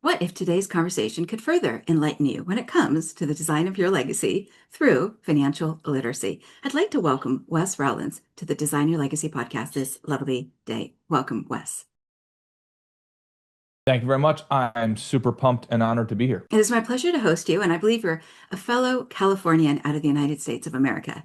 What if today's conversation could further enlighten you when it comes to the design of your legacy through financial literacy? I'd like to welcome Wes Rowlands to the Design Your Legacy podcast this lovely day. Welcome, Wes. Thank you very much. I'm super pumped and honored to be here. It is my pleasure to host you, and I believe you're a fellow Californian out of the United States of America.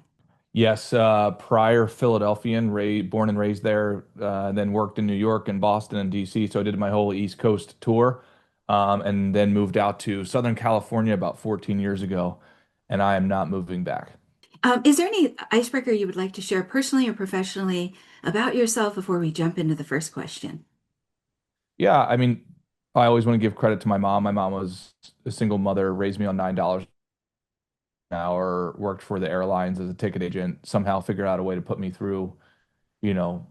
Yes, prior Philadelphian, born and raised there, then worked in New York and Boston and DC. So I did my whole East Coast tour, and then moved out to Southern California about 14 years ago, and I am not moving back. Is there any icebreaker you would like to share personally or professionally about yourself before we jump into the first question? Yeah, I mean, I always want to give credit to my mom. My mom was a single mother, raised me on $9 an hour, worked for the airlines as a ticket agent, somehow figured out a way to put me through you know,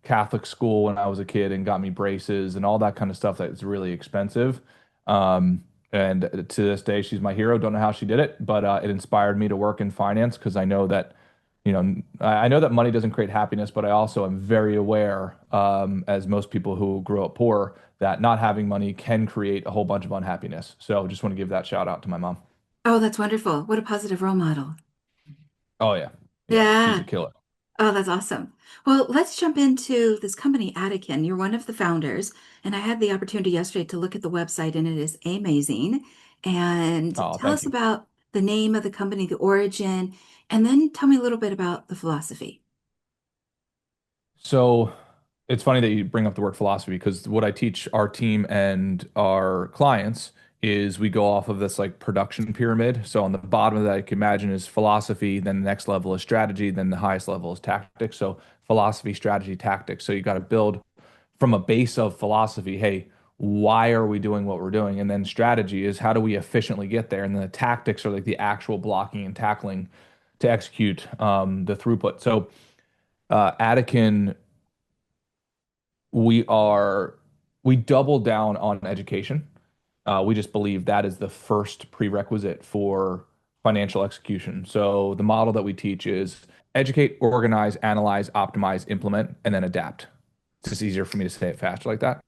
Catholic school when I was a kid and got me braces and all that kind of stuff that's really expensive. And to this day, she's my hero. Don't know how she did it, but it inspired me to work in finance because I know that, I know that money doesn't create happiness, but I also am very aware, as most people who grew up poor, that not having money can create a whole bunch of unhappiness. So just want to give that shout out to my mom. Oh, that's wonderful. What a positive role model. Oh yeah. Yeah, she's Yeah. a killer. Oh, that's awesome. Well, let's jump into this company, Adakin. You're one of the founders, and I had the opportunity yesterday to look at the website, and it is amazing. And Oh, tell thank us you. about the name of the company, the origin, and then tell me a little bit about the philosophy. So it's funny that you bring up the word philosophy because what I teach our team and our clients is we go off of this like production pyramid. So on the bottom of that, you can imagine is philosophy, then the next level is strategy, then the highest level is tactics. So philosophy, strategy, tactics. So you got to build from a base of philosophy. Hey, why are we doing what we're doing? And then strategy is how do we efficiently get there? And then the tactics are like the actual blocking and tackling to execute the throughput. So Adakin we are we double down on education. We just believe that is the first prerequisite for financial execution. So the model that we teach is educate, organize, analyze, optimize, implement, and then adapt. It's just easier for me to say it faster like that.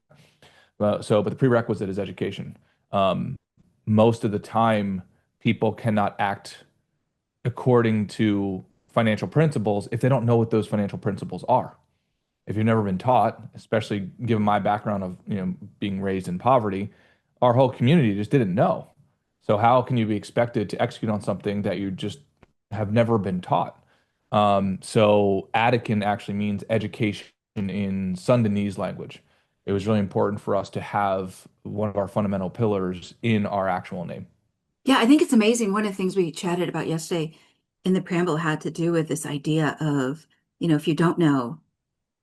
But the prerequisite is education. Um, Most of the time, people cannot act according to financial principles if they don't know what those financial principles are. If you've never been taught, especially given my background of, being raised in poverty, our whole community just didn't know. So how can you be expected to execute on something that you just have never been taught? So Adakin actually means education in Sundanese language. It was really important for us to have one of our fundamental pillars in our actual name. Yeah, I think it's amazing. One of the things we chatted about yesterday in the preamble had to do with this idea of, if you don't know,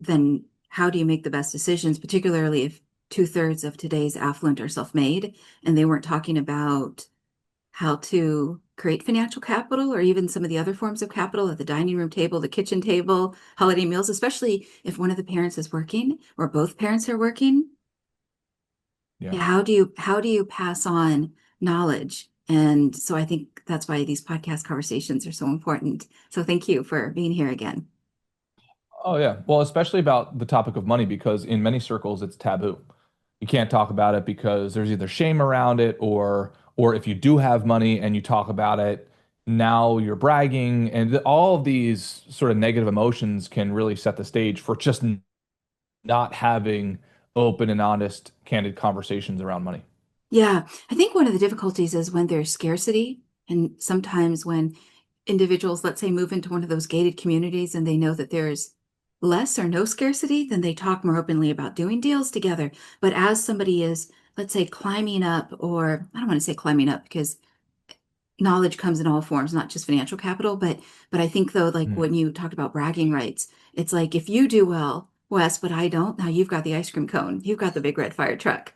then how do you make the best decisions, particularly if two-thirds of today's affluent are self-made and they weren't talking about how to create financial capital or even some of the other forms of capital at the dining room table, the kitchen table, holiday meals, especially if one of the parents is working or both parents are working. Yeah. Yeah, how do you pass on knowledge? And so I think that's why these podcast conversations are so important. So thank you for being here again. Oh yeah. Well, especially about the topic of money because in many circles it's taboo. You can't talk about it because there's either shame around it or if you do have money and you talk about it, now you're bragging and all of these sort of negative emotions can really set the stage for just not having open and honest, candid conversations around money. Yeah, I think one of the difficulties is when there's scarcity, and sometimes when individuals, let's say, move into one of those gated communities and they know that there's less or no scarcity, then they talk more openly about doing deals together. But as somebody is, let's say, climbing up, or I don't want to say climbing up because knowledge comes in all forms, not just financial capital, but I think though, like Mm, when you talked about bragging rights, it's like if you do well, Wes, but I don't, now you've got the ice cream cone, you've got the big red fire truck.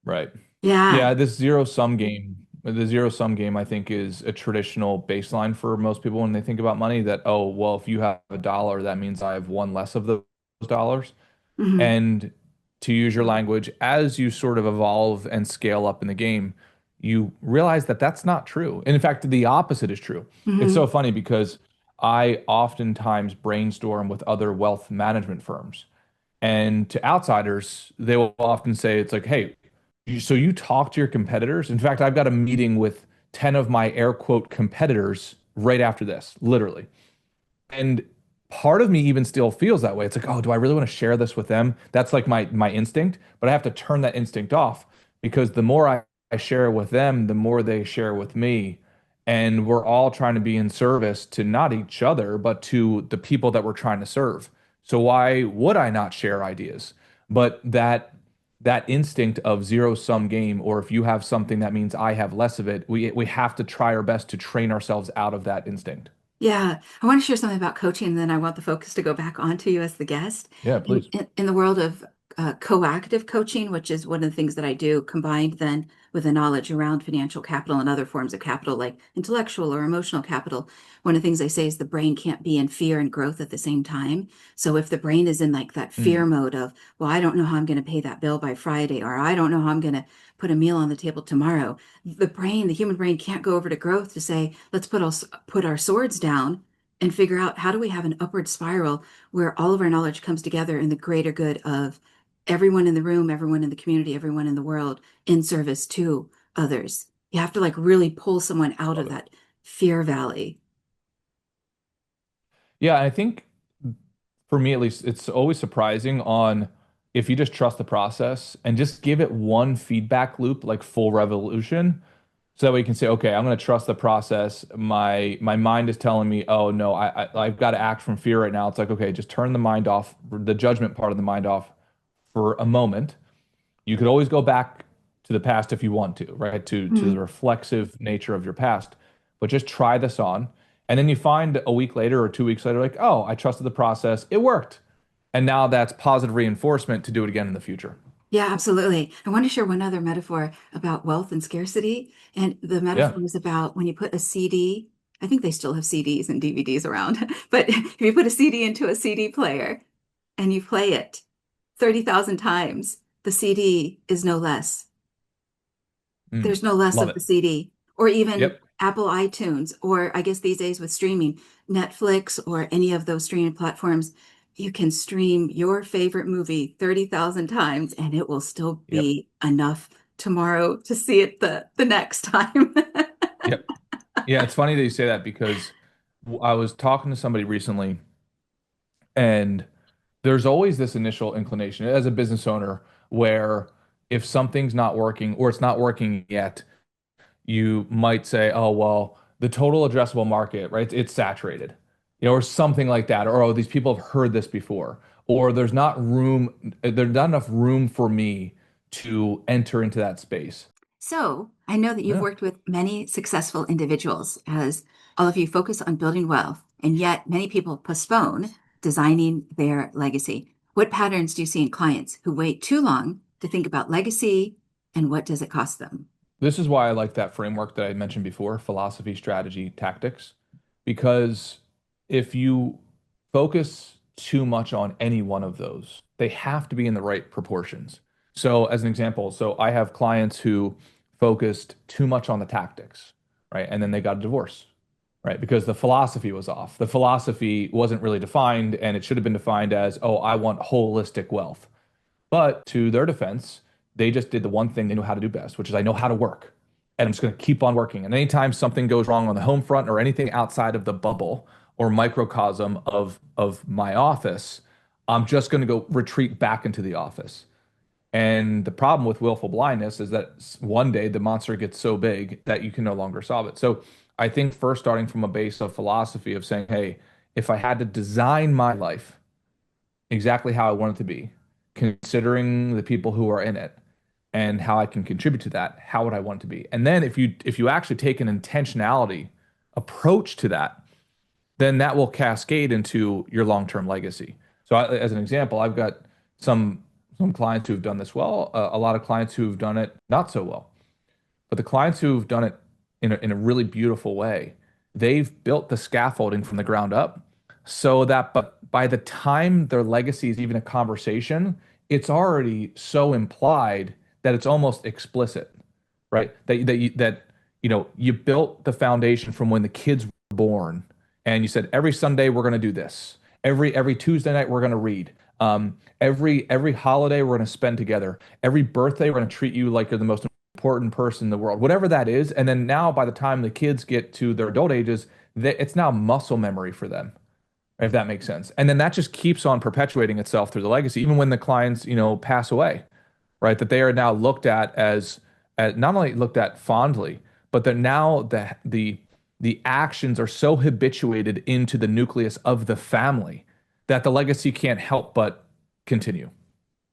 right. Yeah. Yeah, the zero sum game, I think, is a traditional baseline for most people when they think about money that, oh, well, if you have a dollar, that means I have one less of those dollars. Hmm. And to use your language, as you sort of evolve and scale up in the game, you realize that that's not true. And in fact, the opposite is true. It's so Hmm. funny because I oftentimes brainstorm with other wealth management firms. And to outsiders, they will often say, it's like, hey, so you talk to your competitors? In fact, I've got a meeting with 10 of my air quote competitors right after this, literally. And part of me even still feels that way. It's like, oh, do I really want to share this with them? That's like my instinct, but I have to turn that instinct off because the more I share it with them, the more they share with me. And we're all trying to be in service to not each other, but to the people that we're trying to serve. So why would I not share ideas? But that instinct of zero sum game, or if you have something that means I have less of it, we have to try our best to train ourselves out of that instinct. Yeah, I want to share something about coaching, and then I want the focus to go back onto you as the guest. Yeah, In, please. in, in the world of coactive coaching, which is one of the things that I do, combined then with the knowledge around financial capital and other forms of capital, like intellectual or emotional capital, one of the things I say is the brain can't be in fear and growth at the same time. So if the brain is in like that fear Mm. mode of, well, I don't know how I'm going to pay that bill by Friday, or I don't know how I'm going to put a meal on the table tomorrow, the human brain can't go over to growth to say, let's put our swords down and figure out how do we have an upward spiral where all of our knowledge comes together in the greater good of everyone in the room, everyone in the community, everyone in the world in service to others. You have to like really pull someone out of Love it. that fear valley. Yeah, I think for me at least, it's always surprising on if you just trust the process and just give it one feedback loop, like full revolution. So that way you can say, okay, I'm going to trust the process. My mind is telling me, oh no, I've got to act from fear right now. It's like, okay, just turn the mind off, the judgment part of the mind off for a moment. You could always go back to the past if you want to, right? To the Mm. reflexive nature of your past. But just try this on. And then you find a week later or 2 weeks later, like, oh, I trusted the process. It worked. And now that's positive reinforcement to do it again in the future. Yeah, absolutely. I want to share one other metaphor about wealth and scarcity. And the Yeah. metaphor is about when you put a CD, I think they still have CDs and DVDs around, but if you put a CD into a CD player and you play it 30,000 times, the CD is no less. Mm. There's no less Love of it. the CD, or even Yep. Apple iTunes, or I guess these days with streaming, Netflix or any of those streaming platforms, you can stream your favorite movie 30,000 times and it will still Yep. be enough tomorrow to see it the next time. Yep. Yeah, it's funny that you say that because I was talking to somebody recently, and there's always this initial inclination as a business owner where if something's not working or it's not working yet, you might say, oh, well, the total addressable market, right? It's saturated, or something like that. Or, oh, these people have heard this before. Or there's not enough room for me to enter into that space. So I know that you've Yeah. worked with many successful individuals as all of you focus on building wealth, and yet many people postpone designing their legacy. What patterns do you see in clients who wait too long to think about legacy and what does it cost them? This is why I like that framework that I mentioned before, philosophy, strategy, tactics, because if you focus too much on any one of those, they have to be in the right proportions. So, as an example, so I have clients who focused too much on the tactics, right? And then they got a divorce, right? Because the philosophy was off. The philosophy wasn't really defined, and it should have been defined as, oh, I want holistic wealth. But to their defense, they just did the one thing they know how to do best, which is I know how to work. And I'm just going to keep on working. And anytime something goes wrong on the home front or anything outside of the bubble or microcosm of my office, I'm just going to go retreat back into the office. And the problem with willful blindness is that one day the monster gets so big that you can no longer solve it. So I think first starting from a base of philosophy of saying, hey, if I had to design my life exactly how I want it to be, considering the people who are in it and how I can contribute to that, how would I want it to be? And then if you actually take an intentionality approach to that, then that will cascade into your long-term legacy. So as an example, I've got some some clients who've done this well, a lot of clients who've done it not so well. But the clients who've done it in a really beautiful way, they've built the scaffolding from the ground up so that but by the time their legacy is even a conversation, it's already so implied that it's almost explicit, right? You built the foundation from when the kids were born and you said every Sunday we're going to do this. Every Tuesday night we're going to read. Every holiday we're going to spend together. Every birthday we're going to treat you like you're the most important person in the world, whatever that is. And then now, by the time the kids get to their adult ages, it's now muscle memory for them, if that makes sense. And then that just keeps on perpetuating itself through the legacy, even when the clients, pass away, right? That they are now looked at as not only looked at fondly, but that now the actions are so habituated into the nucleus of the family that the legacy can't help but continue.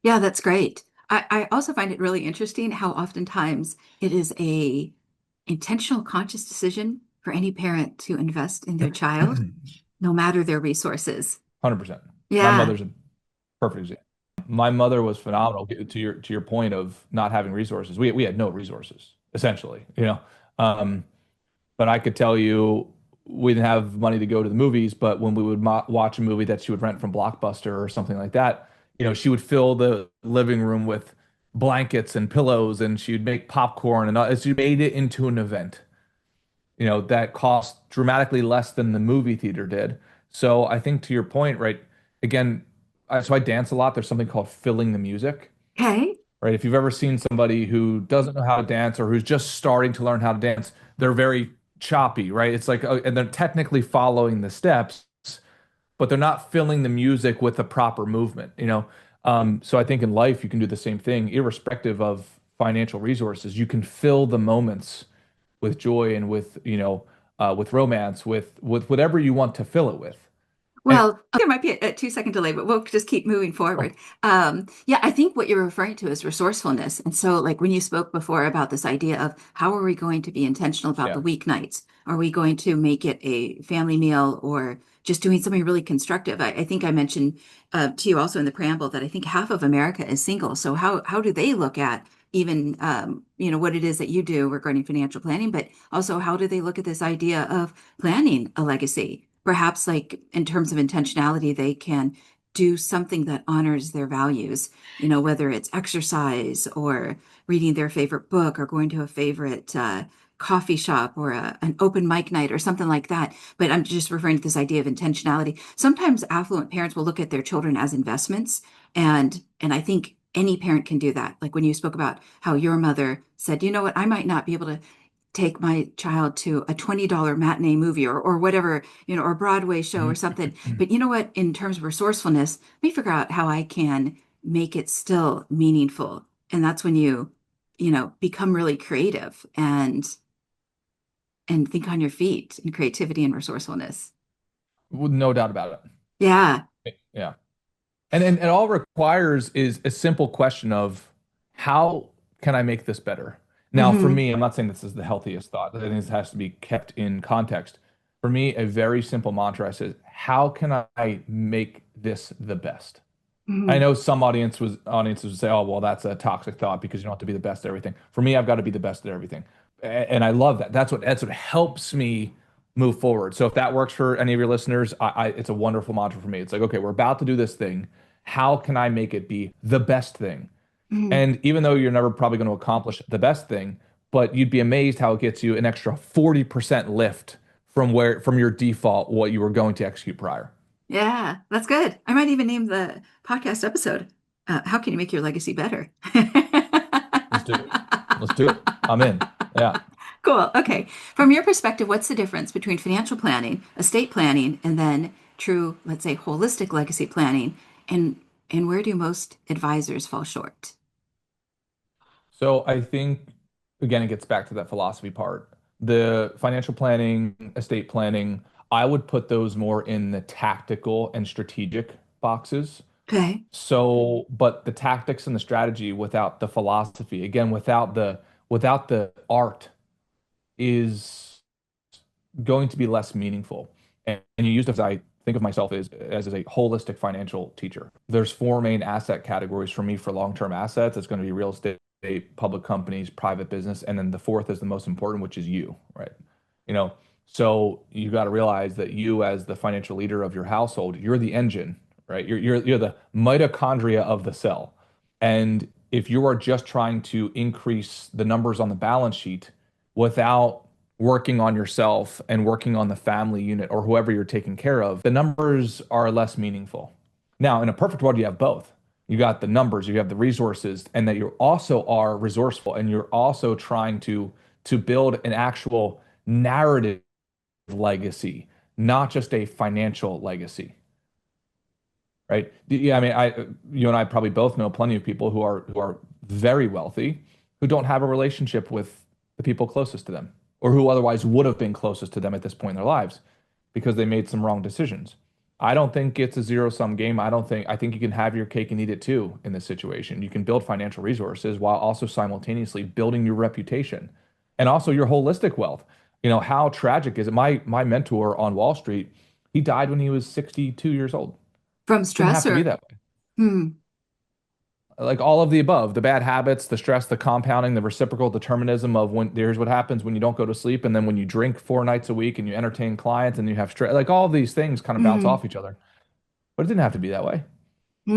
Yeah, that's great. I also find it really interesting how oftentimes it is a intentional conscious decision for any parent to invest in their child, no matter their resources. 100%. My Yeah. mother's a perfect example. My mother was phenomenal to your point of not having resources. We had no resources, essentially, But I could tell you we didn't have money to go to the movies, but when we would watch a movie that she would rent from Blockbuster or something like that, she would fill the living room with blankets and pillows and she would make popcorn and she made it into an event, that cost dramatically less than the movie theater did. So I think to your point, right, again, so I dance a lot. There's something called filling the music, Okay. right? If you've ever seen somebody who doesn't know how to dance or who's just starting to learn how to dance, they're very choppy, right? It's like, and they're technically following the steps, but they're not filling the music with the proper movement. So I think in life you can do the same thing, irrespective of financial resources. You can fill the moments with joy and with romance, with whatever you want to fill it with. And Well, there might be a 2 second delay, but we'll just keep moving oh, forward. Yeah, I think what you're referring to is resourcefulness. And so, like when you spoke before about this idea of how are we going to be intentional about the yeah, weeknights? Are we going to make it a family meal or just doing something really constructive? I think I mentioned to you also in the preamble that I think half of America is single. So how do they look at even what it is that you do regarding financial planning, but also how do they look at this idea of planning a legacy? Perhaps, like in terms of intentionality, they can do something that honors their values, whether it's exercise or reading their favorite book or going to a favorite coffee shop or an open mic night or something like that. But I'm just referring to this idea of intentionality. Sometimes affluent parents will look at their children as investments, and I think any parent can do that. Like when you spoke about how your mother said, you know what, I might not be able to take my child to a $20 matinee movie or whatever, or a Broadway show or mhm. something. But you know what? In terms of resourcefulness, let me figure out how I can make it still meaningful. And that's when you become really creative and think on your feet in creativity and resourcefulness. No doubt about Yeah. it. Yeah. And it all requires is a simple question of how can I make this better? Now, for Hmm. me, I'm not saying this is the healthiest thought. I think this has to be kept in context. For me, a very simple mantra says, how can I make this the best? I Hmm. know some audiences would say, "Oh, well, that's a toxic thought because you don't have to be the best at everything." For me, I've got to be the best at everything, and I love that. That's what helps me move forward. So if that works for any of your listeners, it's a wonderful mantra for me. It's like, okay, we're about to do this thing. How can I make it be the best thing? Hmm. And even though you're never probably going to accomplish the best thing, but you'd be amazed how it gets you an extra 40% lift from your default what you were going to execute prior. Yeah, that's good. I might even name the podcast episode, How Can You Make Your Legacy Better? Let's do it. Let's do it. I'm in. Yeah. Cool. Okay. From your perspective, what's the difference between financial planning, estate planning, and then true, let's say, holistic legacy planning? And where do most advisors fall short? So I think, again, it gets back to that philosophy part. The financial planning, estate planning, I would put those more in the tactical and strategic boxes. Okay. So, but the tactics and the strategy without the philosophy, again, without the art is going to be less meaningful. And you use this, I think of myself as a holistic financial teacher. There's four main asset categories for me for long-term assets. It's going to be real estate, public companies, private business, and then the fourth is the most important, which is you, right? You know, so you got to realize that you, as the financial leader of your household, you're the engine, right? You're the mitochondria of the cell. And if you are just trying to increase the numbers on the balance sheet without working on yourself and working on the family unit or whoever you're taking care of, the numbers are less meaningful. Now, in a perfect world, you have both. You got the numbers, you have the resources, and that you also are resourceful and you're also trying to build an actual narrative legacy, not just a financial legacy, right? Yeah, I mean, you and I probably both know plenty of people who are very wealthy who don't have a relationship with the people closest to them, or who otherwise would have been closest to them at this point in their lives because they made some wrong decisions. I don't think it's a zero-sum game. I think you can have your cake and eat it too in this situation. You can build financial resources while also simultaneously building your reputation and also your holistic wealth. How tragic is it? My mentor on Wall Street, he died when he was 62 years old. From Didn't stress have to be or that way. hmm. Like all of the above, the bad habits, the stress, the compounding, the reciprocal determinism of when here's what happens when you don't go to sleep, and then when you drink 4 nights a week and you entertain clients and you have stress, like all of these things kind of bounce Hmm. off each other. But it didn't have to be that way.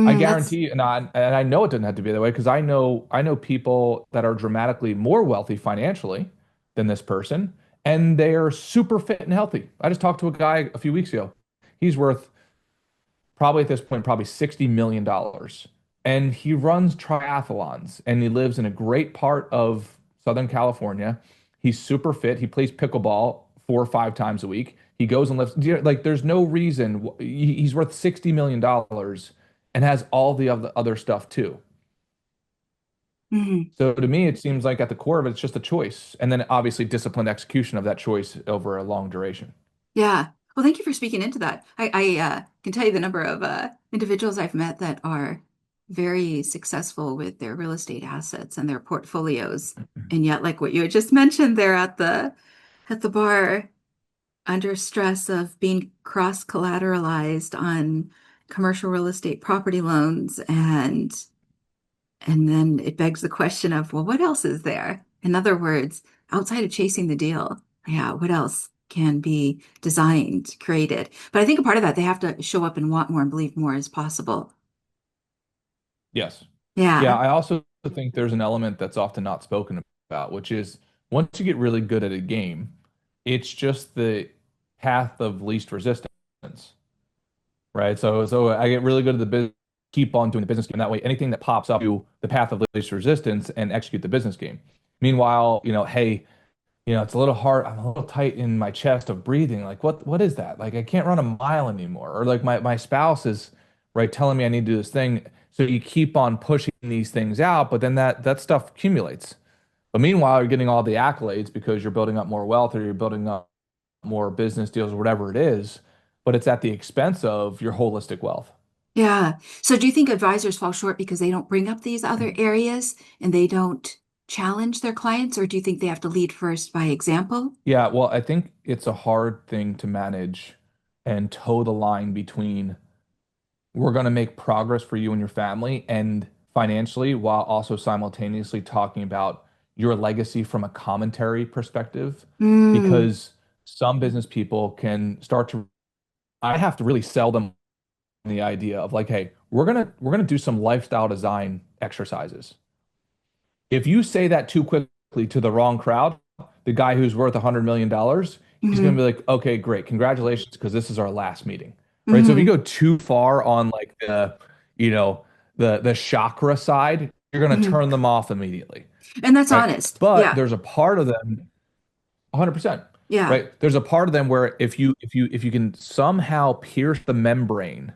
I Hmm. That's guarantee, and I know it didn't have to be that way because I know people that are dramatically more wealthy financially than this person, and they are super fit and healthy. I just talked to a guy a few weeks ago. He's worth probably at this point, probably $60 million. And he runs triathlons and he lives in a great part of Southern California. He's super fit. He plays pickleball 4 or 5 times a week. He goes and lifts, like, there's no reason he's worth $60 million and has all the other stuff too. mhm. So to me, it seems like at the core of it, it's just a choice. And then obviously disciplined execution of that choice over a long duration. Yeah. Well, thank you for speaking into that. I can tell you the number of individuals I've met that are very successful with their real estate assets and their portfolios. And yet, like what you had just mentioned, they're at the bar under stress of being cross-collateralized on commercial real estate property loans and then it begs the question of, well, what else is there? In other words, outside of chasing the deal, yeah, what else can be designed, created? But I think a part of that, they have to show up and want more and believe more is possible. Yes. Yeah, Yeah. I also think there's an element that's often not spoken about, which is once you get really good at a game, it's just the path of least resistance, right? So I get really good at the business, keep on doing the business game. That way, anything that pops up, do the path of least resistance and execute the business game. Meanwhile, hey, it's a little hard. I'm a little tight in my chest of breathing. Like, what is that? Like, I can't run a mile anymore. Or like my spouse is right telling me I need to do this thing. So you keep on pushing these things out, but then that stuff accumulates. But meanwhile, you're getting all the accolades because you're building up more wealth or you're building up more business deals or whatever it is. But it's at the expense of your holistic wealth. Yeah. So do you think advisors fall short because they don't bring up these other areas and they don't challenge their clients, or do you think they have to lead first by example? Yeah, well, I think it's a hard thing to manage and toe the line between we're going to make progress for you and your family and financially while also simultaneously talking about your legacy from a commentary perspective Mm, because some business people can start to I have to really sell them the idea of like, hey, we're gonna do some lifestyle design exercises. If you say that too quickly to the wrong crowd, the guy who's worth $100 million, he's going hmm to be like, okay, great, congratulations, because this is our last meeting, right? So if you hmm go too far on like you know, the chakra side, you're going to hmm turn them off immediately, And that's right? honest. But Yeah. there's a part of them, 100%, Yeah. right? There's a part of them where if you can somehow pierce the membrane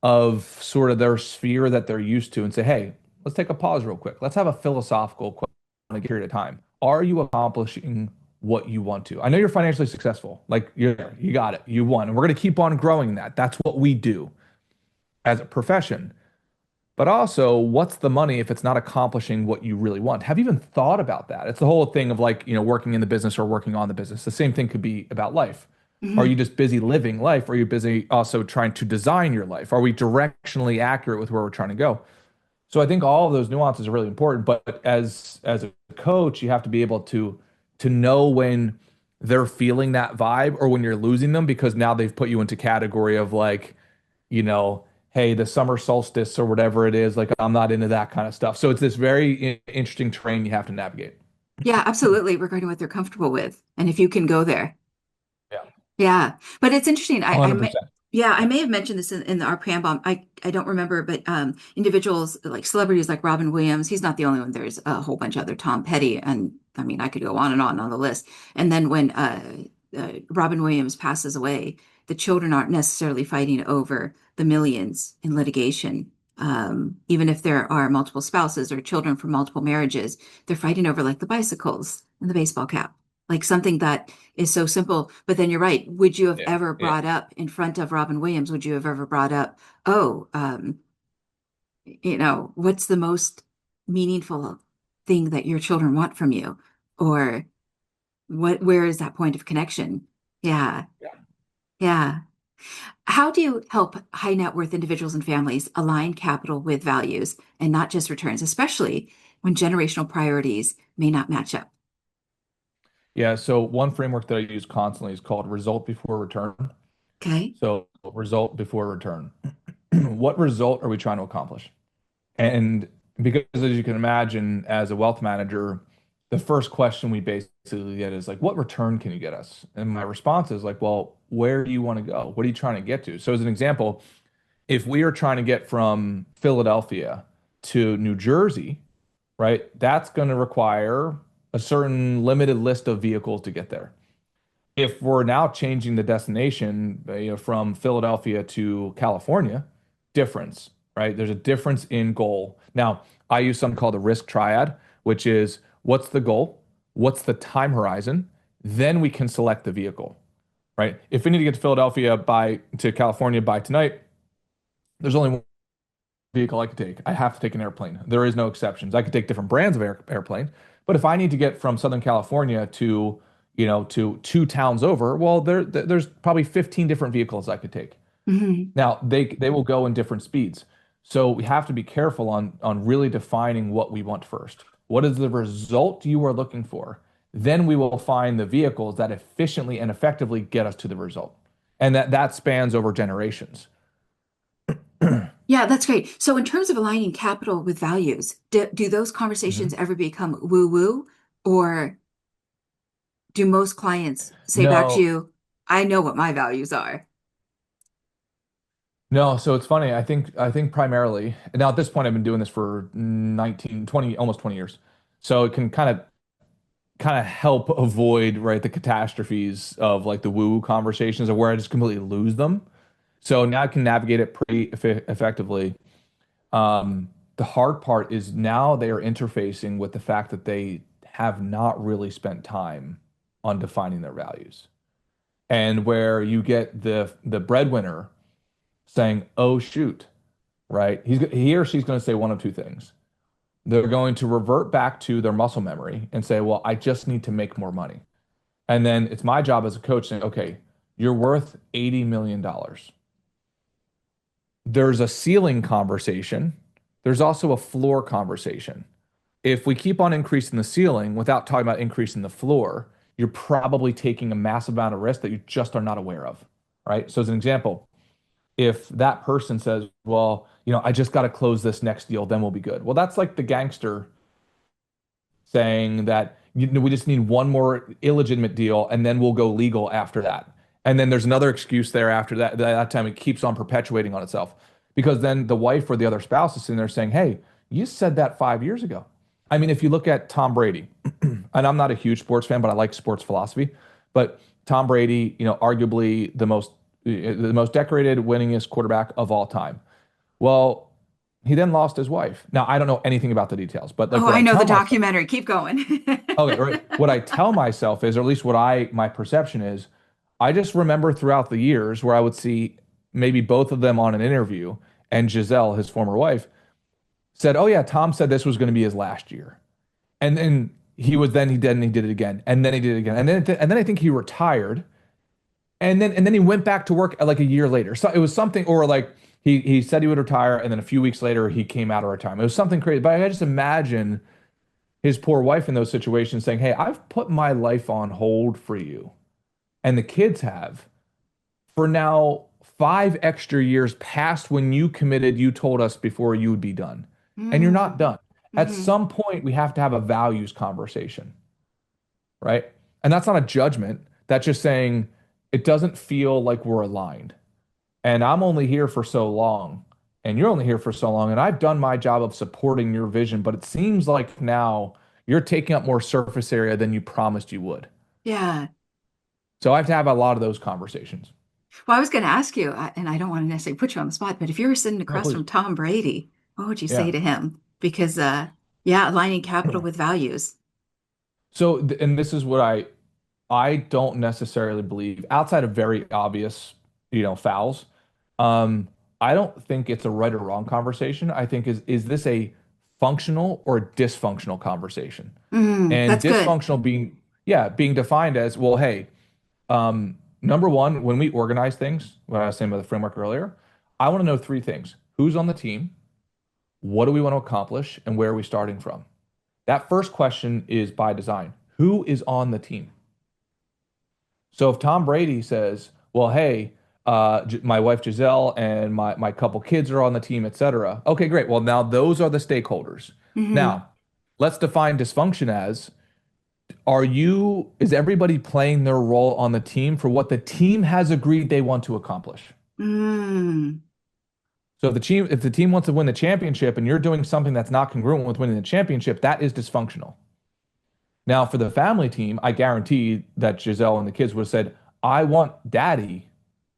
of sort of their sphere that they're used to and say, hey, let's take a pause real quick. Let's have a philosophical question on a period of time. Are you accomplishing what you want to? I know you're financially successful. Like you're there, you got it, you won. And we're going to keep on growing that. That's what we do as a profession. But also, what's the money if it's not accomplishing what you really want? Have you even thought about that? It's the whole thing of like, working in the business or working on the business. The same thing could be about life. Are you hmm just busy living life? Or are you busy also trying to design your life? Are we directionally accurate with where we're trying to go? So I think all of those nuances are really important. But as a coach, you have to be able to know when they're feeling that vibe or when you're losing them because now they've put you into category of like, hey, the summer solstice or whatever it is, like I'm not into that kind of stuff. So it's this very interesting terrain you have to navigate. Yeah, absolutely. Regarding what they're comfortable with. And if you can go there. Yeah, Yeah. But it's interesting. I met, 100%. Yeah, I may have mentioned this in our preamble. I don't remember, but individuals like celebrities like Robin Williams, he's not the only one. There's a whole bunch of other Tom Petty, and I mean, I could go on the list. And then when Robin Williams passes away, the children aren't necessarily fighting over the millions in litigation. Even if there are multiple spouses or children from multiple marriages, they're fighting over like the bicycles and the baseball cap, like something that is so simple. But then you're right. Would you have Yeah. ever Yeah. brought up in front of Robin Williams, would you have ever brought up, oh, what's the most meaningful thing that your children want from you? Or where is that point of connection? Yeah. Yeah. How do you help high net worth individuals and families align capital with values and not just returns, especially when generational priorities may not match up? Yeah. So one framework that I use constantly is called result before return. Okay. So result before return. What result are we trying to accomplish? And because as you can imagine, as a wealth manager, the first question we basically get is like, what return can you get us? And my response is like, well, where do you want to go? What are you trying to get to? So as an example, if we are trying to get from Philadelphia to New Jersey, right, that's going to require a certain limited list of vehicles to get there. If we're now changing the destination, from Philadelphia to California, difference, right? There's a difference in goal. Now, I use something called the risk triad, which is what's the goal? What's the time horizon? Then we can select the vehicle, right? If we need to get to Philadelphia by to California by tonight, there's only one vehicle I could take. I have to take an airplane. There is no exceptions. I could take different brands of airplane, but if I need to get from Southern California to, to two towns over, well, there's probably 15 different vehicles I could take. Hmm. Now, they will go in different speeds. So we have to be careful on really defining what we want first. What is the result you are looking for? Then we will find the vehicles that efficiently and effectively get us to the result. And that spans over generations. Yeah, that's great. So, in terms of aligning capital with values, do those conversations Mhm. ever become woo-woo, or do most clients say back to No, you, I know what my values are? no, so it's funny. I think primarily now at this point I've been doing this for 19, 20, almost 20 years. So it can kind of help avoid, right, the catastrophes of like the woo conversations of where I just completely lose them. So now I can navigate it pretty effectively. The hard part is now they are interfacing with the fact that they have not really spent time on defining their values. And where you get the breadwinner saying, "Oh shoot," right? He or she's going to say one of two things. They're going to revert back to their muscle memory and say, "Well, I just need to make more money." And then it's my job as a coach saying, "Okay, you're worth $80 million. dollars. There's a ceiling conversation. There's also a floor conversation. If we keep on increasing the ceiling without talking about increasing the floor, you're probably taking a massive amount of risk that you just are not aware of, right? So as an example, if that person says, well, I just got to close this next deal, then we'll be good. Well, that's like the gangster saying that we just need one more illegitimate deal and then we'll go legal after that. And then there's another excuse there after that time it keeps on perpetuating on itself. Because then the wife or the other spouse is sitting there saying, hey, you said that 5 years ago. I mean, if you look at Tom Brady, and I'm not a huge sports fan, but I like sports philosophy. But Tom Brady, arguably the most decorated, winningest quarterback of all time. Well, he then lost his wife. Now, I don't know anything about the details, but like Oh, what I I know the tell myself, documentary. Keep going. okay, right, what I tell myself is, or at least my perception is, I just remember throughout the years where I would see maybe both of them on an interview, and Giselle, his former wife, said, "Oh yeah, Tom said this was going to be his last year," and then he did and he did it again, and then he did it again, and then I think he retired, and then he went back to work like a year later. So it was something, or like he said he would retire, and then a few weeks later he came out of retirement. It was something crazy. But I just imagine his poor wife in those situations saying, "Hey, I've put my life on hold for you, and the kids have for now 5 extra years past when you committed. You told us before you would be done, and you're not Mm, done. At hmm. some point, we have to have a values conversation, right? And that's not a judgment. That's just saying it doesn't feel like we're aligned." and I'm only here for so long, and you're only here for so long, and I've done my job of supporting your vision, but it seems like now you're taking up more surface area than you promised you would. Yeah. So I have to have a lot of those conversations. Well, I was going to ask you, and I don't want to necessarily put you on the spot, but if you were sitting No, across please. from Tom Brady, what would you say Yeah. to him? Because, yeah, aligning capital with values. So, and this is what I don't necessarily believe outside of very obvious, fouls. Um, I don't think it's a right or wrong conversation. I think is this a functional or dysfunctional conversation? And That's good. dysfunctional being, yeah, being defined as, well, hey, number one, when we organize things, what I was saying about the framework earlier, I want to know three things. Who's on the team? What do we want to accomplish? And where are we starting from? That first question is by design. Who is on the team? So if Tom Brady says, well, hey, my wife Giselle and my couple kids are on the team, etc. Okay, great. Well, now those are the stakeholders. Hmm. Now, let's define dysfunction as is everybody playing their role on the team for what the team has agreed they want to accomplish? Mm, So if the team wants to win the championship and you're doing something that's not congruent with winning the championship, that is dysfunctional. Now, for the family team, I guarantee that Giselle and the kids would have said, I want daddy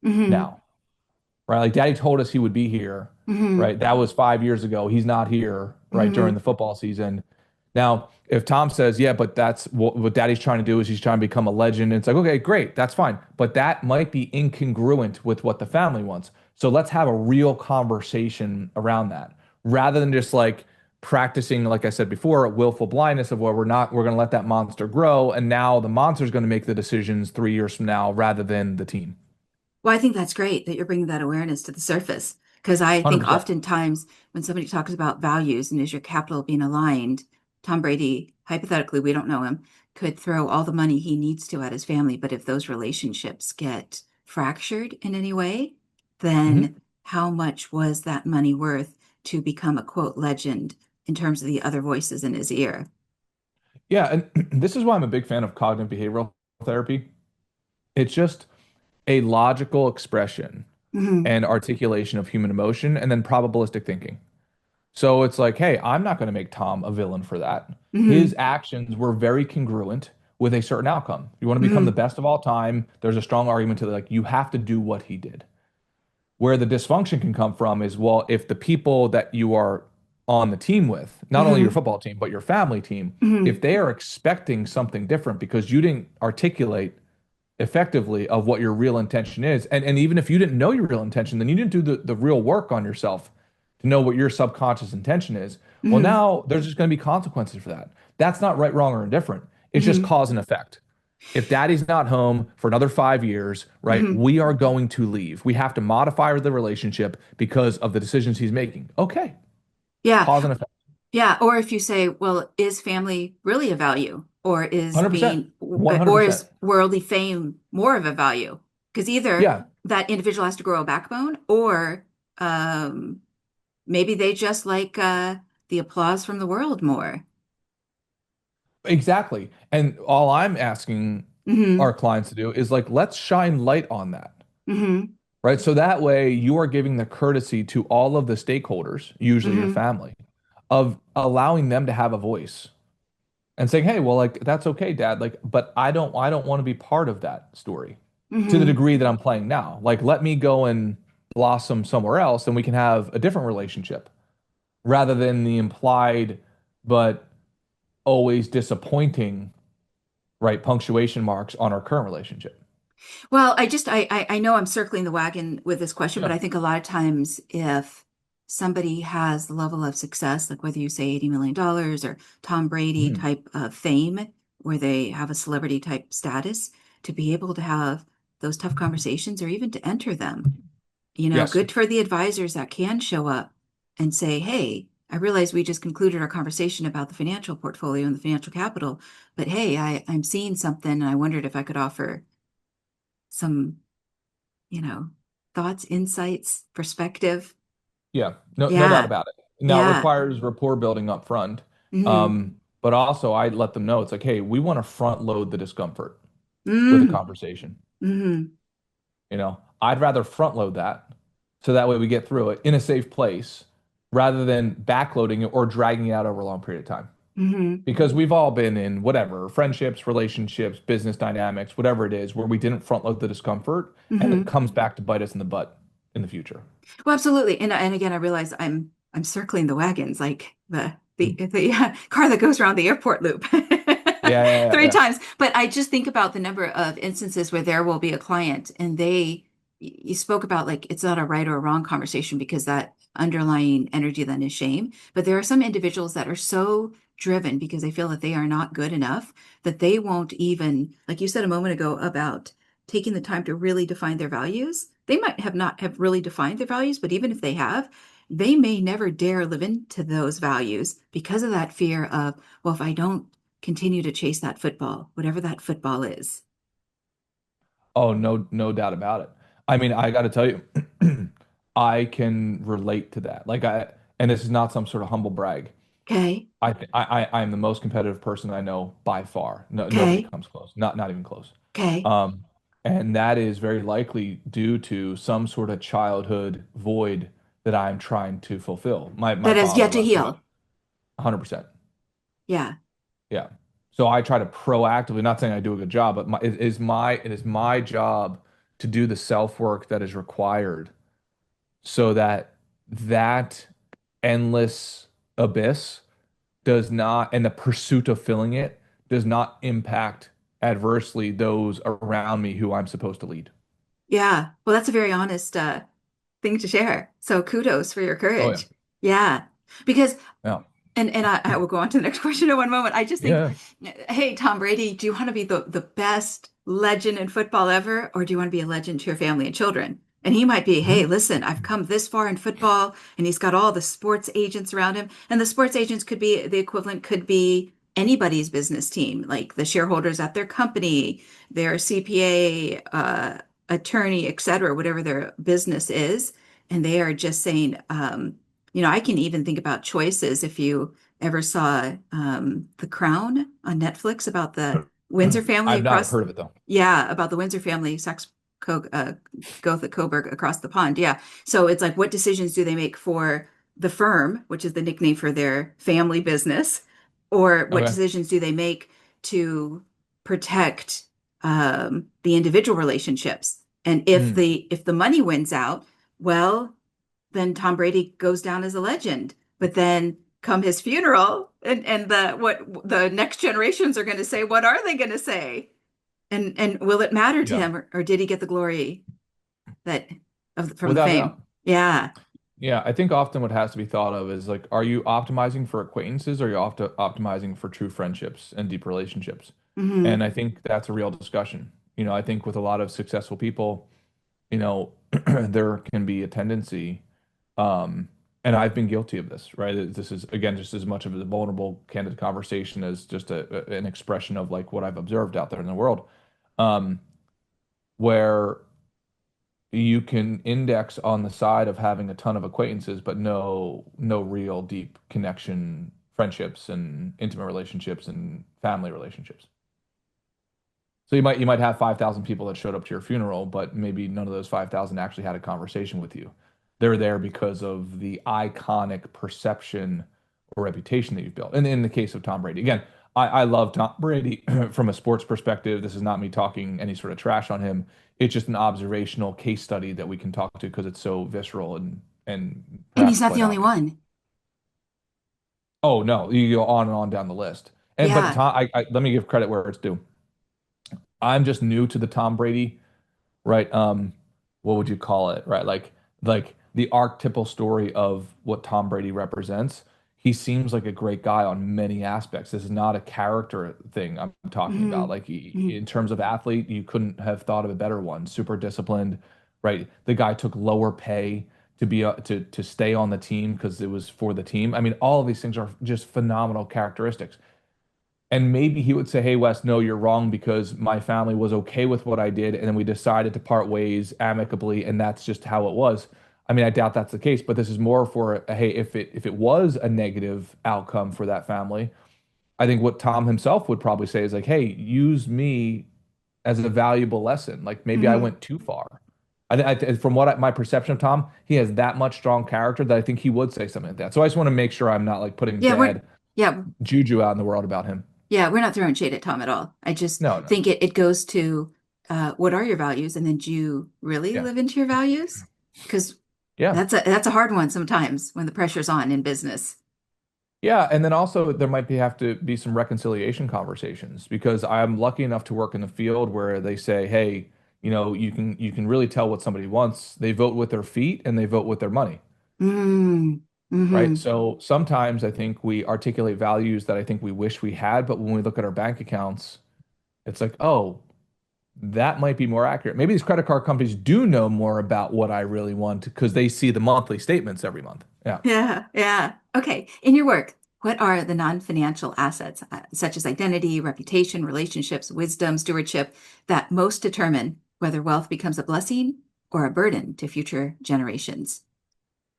hmm. now, right? Like daddy told us he would be here, Hmm. right? That was 5 years ago. He's not here, right? During Hmm. the football season. Now, if Tom says, yeah, but that's what daddy's trying to do is he's trying to become a legend. It's like, okay, great. That's fine. But that might be incongruent with what the family wants. So let's have a real conversation around that rather than just like practicing, like I said before, willful blindness of where we're going to let that monster grow. And now the monster's going to make the decisions 3 years from now rather than the team. Well, I think that's great that you're bringing that awareness to the surface because I think 100%. oftentimes when somebody talks about values and is your capital being aligned, Tom Brady, hypothetically, we don't know him, could throw all the money he needs to at his family. But if those relationships get fractured in any way, Mhm. then how much was that money worth to become a quote legend in terms of the other voices in his ear? Yeah. And this is why I'm a big fan of cognitive behavioral therapy. It's just a logical expression Hmm. and articulation of human emotion and then probabilistic thinking. So it's like, hey, I'm not going to make Tom a villain for that. His Hmm. actions were very congruent with a certain outcome. You want to become the Hmm. best of all time, there's a strong argument to like you have to do what he did. Where the dysfunction can come from is, well, if the people that you are on the team with, not only your Hmm. football team, but your family team, if Hmm. they are expecting something different because you didn't articulate effectively of what your real intention is. And even if you didn't know your real intention, then you didn't do the real work on yourself to know what your subconscious intention is. Well, Hmm. now there's just going to be consequences for that. That's not right, wrong, or indifferent. It's just Hmm. cause and effect. If daddy's not home for another 5 years, right, Hmm. we are going to leave. We have to modify the relationship because of the decisions he's making. Okay, Yeah. cause and effect. Yeah, or if you say, well, is family really a value? Or is 100%. or 100%. is worldly fame more of a value? Because either Yeah, that individual has to grow a backbone, or um, maybe they just like the applause from the world more. exactly. And all I'm asking our Hmm. clients to do is like, let's shine light on that. Hmm. Right. So that way you are giving the courtesy to all of the stakeholders, usually your Hmm. family, of allowing them to have a voice and saying, hey, well, like that's okay, Dad. Like, but I don't want to be part of that story to the Hmm. degree that I'm playing now. Like, let me go and blossom somewhere else and we can have a different relationship rather than the implied but always disappointing, right, punctuation marks on our current relationship. Well, I know I'm circling the wagon with this question, but Yeah. I think a lot of times if somebody has the level of success, like whether you say $80 million or Tom Brady Mhm. type of fame, where they have a celebrity type status, to be able to have those tough conversations or even to enter them, Yes. good for the advisors that can show up and say, hey, I realize we just concluded our conversation about the financial portfolio and the financial capital, but hey, I'm seeing something and I wondered if I could offer some you know, thoughts, insights, perspective. Yeah, no doubt Yeah. about it. Now it Yeah. requires rapport building up front. Hmm. But also I let them know it's like, hey, we want to front load the discomfort with a Hmm. conversation. Hmm. I'd rather front load that. so that way we get through it in a safe place rather than backloading it or dragging it out over a long period of time. Hmm. Because we've all been in whatever, friendships, relationships, business dynamics, whatever it is, where we didn't front load the discomfort and it Hmm. comes back to bite us in the butt in the future. Well, absolutely. And again, I realize I'm circling the wagons like Mm. the car that goes around the airport loop Yeah, yeah, yeah, three yeah. times. But I just think about the number of instances where there will be a client and you spoke about like it's not a right or a wrong conversation because that underlying energy then is shame. But there are some individuals that are so driven because they feel that they are not good enough that they won't even, like you said a moment ago about taking the time to really define their values. They might have not have really defined their values, but even if they have, they may never dare live into those values because of that fear of, well, if I don't continue to chase that football, whatever that football is. Oh, no, no doubt about it. I mean, I got to tell you, I can relate to that. And this is not some sort of humble brag. Okay. I am the most competitive person I know by far. No, nobody Okay. comes close. Not even close. Okay. Um, and that is very likely due to some sort of childhood void that I'm trying to fulfill. My That has father yet to left me heal. 100%. Yeah. Yeah. So I try to proactively, not saying I do a good job, but it is my job to do the self work that is required so that that endless abyss does not, and the pursuit of filling it does not impact adversely those around me who I'm supposed to lead. Yeah. Well, that's a very honest thing to share. So kudos for your Oh yeah. courage. Yeah. Because Yeah. and I will go on to the next question in one moment. I just think, Yeah. hey, Tom Brady, do you want to be the best legend in football ever, or do you want to be a legend to your family and children? And he might be, hey, Mhm. listen, I've come this far in football, and he's got all the sports agents around him. And the sports agents could be the equivalent, could be anybody's business team, like the shareholders at their company, their CPA, attorney, et cetera, whatever their business is. And they are just saying, I can even think about choices if you ever saw The Crown on Netflix about the Windsor family I've not across, heard of it though. yeah, about the Windsor family, Saxe Gotha Coburg across the pond. Yeah. So it's like, what decisions do they make for the firm, which is the nickname for their family business, or what Okay. decisions do they make to protect the individual relationships? And if Mm. the money wins out, well, then Tom Brady goes down as a legend. But then come his funeral and the what the next generations are going to say, what are they going to say? And will it matter to Yeah. him or did he get the glory that from the Without a fame? doubt. Yeah. Yeah, I think often what has to be thought of is like, are you optimizing for acquaintances or are you optimizing for true friendships and deep relationships? Hmm. And I think that's a real discussion. I think with a lot of successful people, there can be a tendency, um, and I've been guilty of this, right? This is again just as much of a vulnerable, candid conversation as just an expression of like what I've observed out there in the world, um, where you can index on the side of having a ton of acquaintances, but no real deep connection, friendships and intimate relationships and family relationships. So you might have 5,000 people that showed up to your funeral, but maybe none of those 5,000 actually had a conversation with you. They're there because of the iconic perception or reputation that you've built. And in the case of Tom Brady, again, I love Tom Brady from a sports perspective. This is not me talking any sort of trash on him. It's just an observational case study that we can talk to because it's so visceral and And he's perhaps not the quite only obvious. one. Oh no, you go on and on down the list. But Yeah. Tom, let me give credit where it's due. I'm just new to the Tom Brady, right? What would you call it, right? Like the archetypal story of what Tom Brady represents. He seems like a great guy on many aspects. This is not a character thing I'm talking about. Hmm. Like Hmm. in terms of athlete, you couldn't have thought of a better one. Super disciplined, right? The guy took lower pay to be to stay on the team because it was for the team. I mean, all of these things are just phenomenal characteristics. And maybe he would say, "Hey, Wes, no, you're wrong because my family was okay with what I did, and then we decided to part ways amicably, and that's just how it was." I mean, I doubt that's the case, but this is more for hey, if it was a negative outcome for that family, I think what Tom himself would probably say is like, "Hey, use me as a valuable lesson. Like maybe I Hmm. went too far." From my perception of Tom, he has that much strong character that I think he would say something like that. So I just want to make sure I'm not like putting Yeah, bad yeah, juju out in the world about him. yeah, we're not throwing shade at Tom at all. I just No, no. think it goes to what are your values, and then do you really Yeah. live into your values? Because Yeah. that's a hard one sometimes when the pressure's on in business. Yeah, and then also there might be have to be some reconciliation conversations because I'm lucky enough to work in the field where they say, "Hey, you can really tell what somebody wants. They vote with their feet and they vote with their money." Mm, Right? mm-hmm. So sometimes I think we articulate values that I think we wish we had, but when we look at our bank accounts, it's like, "Oh, that might be more accurate." Maybe these credit card companies do know more about what I really want because they see the monthly statements every month. Yeah. Yeah, yeah. Okay. In your work, what are the non-financial assets, such as identity, reputation, relationships, wisdom, stewardship, that most determine whether wealth becomes a blessing or a burden to future generations?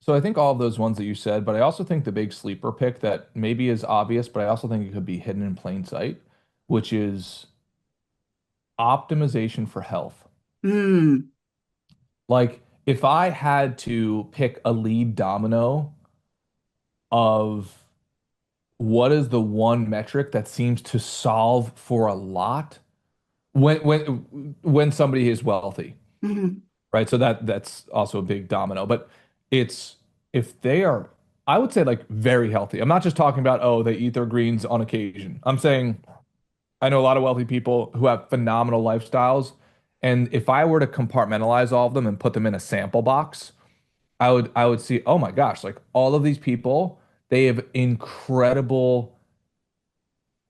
So I think all of those ones that you said, but I also think the big sleeper pick that maybe is obvious, but I also think it could be hidden in plain sight, which is optimization for health. Mm, Like if I had to pick a lead domino of what is the one metric that seems to solve for a lot when somebody is wealthy, mhm. right? So that's also a big domino, but it's if they are, I would say like very healthy. I'm not just talking about, oh, they eat their greens on occasion. I'm saying I know a lot of wealthy people who have phenomenal lifestyles. And if I were to compartmentalize all of them and put them in a sample box, I would see, oh my gosh, like all of these people, they have incredible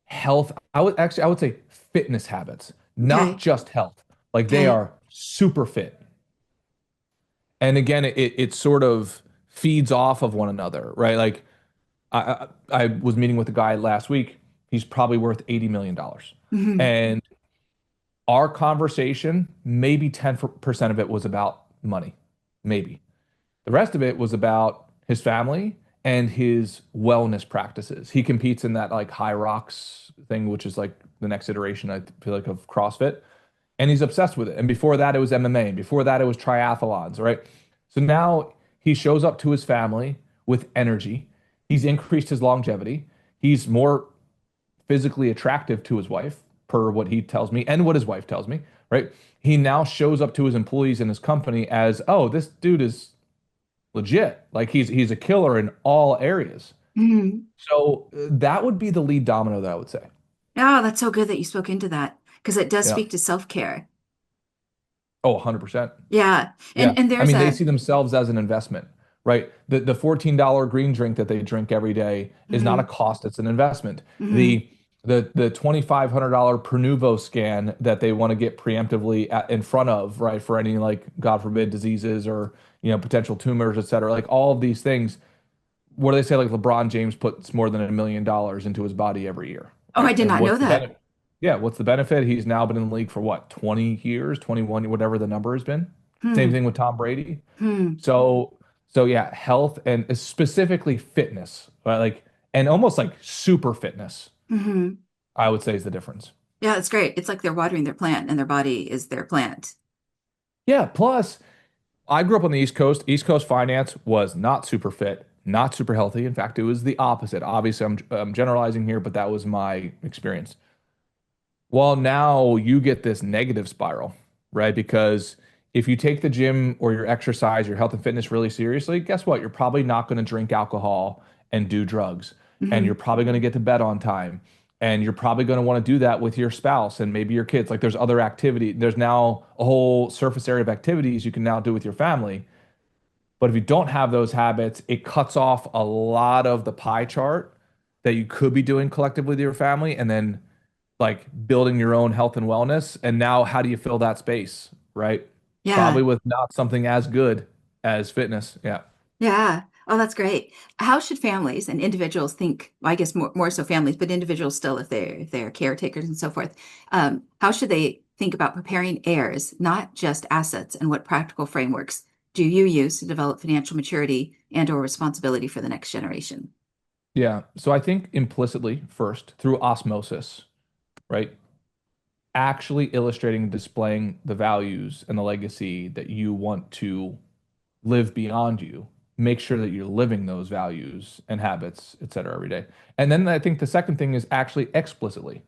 health. I would say fitness habits, not Okay. just health. Like they Okay. are super fit. And again, it sort of feeds off of one another, right? Like I was meeting with a guy last week. He's probably worth $80 million. Mhm. And our conversation, maybe 10% of it was about money. Maybe. The rest of it was about his family and his wellness practices. He competes in that like high rocks thing, which is like the next iteration, I feel like, of CrossFit. And he's obsessed with it. And before that, it was MMA. And before that, it was triathlons, right? So now he shows up to his family with energy. He's increased his longevity. He's more physically attractive to his wife, per what he tells me and what his wife tells me, right? He now shows up to his employees in his company as, oh, this dude is legit. Like he's a killer in all areas. Mhm. So that would be the lead domino that I would say. Oh, that's so good that you spoke into that because it does Yeah. speak to self-care. Oh, 100%. Yeah. Yeah. And I there's mean, they a see themselves as an investment, right? The $14 green drink that they drink every day is not a mhm, cost, it's an investment. mhm, The $2,500 Pernuvo scan that they want to get preemptively in front of, right, for any like God forbid diseases or potential tumors, et cetera. Like all of these things, what do they say? Like LeBron James puts more than $1 million into his body every year, Oh, I right? did And not know what's the that. benefit? Yeah, what's the benefit? He's now been in the league for what, 20 years, 21, whatever the number has been. Same Hmm. thing with Tom Brady. Hmm. So yeah, health and specifically fitness, right? Like and almost like super fitness, Hmm. I would say is the difference. Yeah, it's great. It's like they're watering their plant and their body is their plant. Yeah, plus I grew up on the East Coast. East Coast finance was not super fit, not super healthy. In fact, it was the opposite. Obviously, I'm generalizing here, but that was my experience. Well, now you get this negative spiral, right? Because if you take the gym or your exercise, your health and fitness really seriously, guess what? You're probably not going to drink alcohol and do drugs. And you're Hmm. probably going to get to bed on time. And you're probably going to want to do that with your spouse and maybe your kids. Like there's other activity. There's now a whole surface area of activities you can now do with your family. But if you don't have those habits, it cuts off a lot of the pie chart that you could be doing collectively with your family. And then like building your own health and wellness. And now, how do you fill that space, right? Probably Yeah. with not something as good as fitness. Yeah. Yeah. Oh, that's great. How should families and individuals think, well, I guess more so families, but individuals still if they're caretakers and so forth. How should they think about preparing heirs, not just assets, and what practical frameworks do you use to develop financial maturity and or responsibility for the next generation? Yeah. So I think implicitly, first, through osmosis, right? actually illustrating and displaying the values and the legacy that you want to live beyond you. Make sure that you're living those values and habits, et cetera, every day. And then I think the second thing is actually explicitly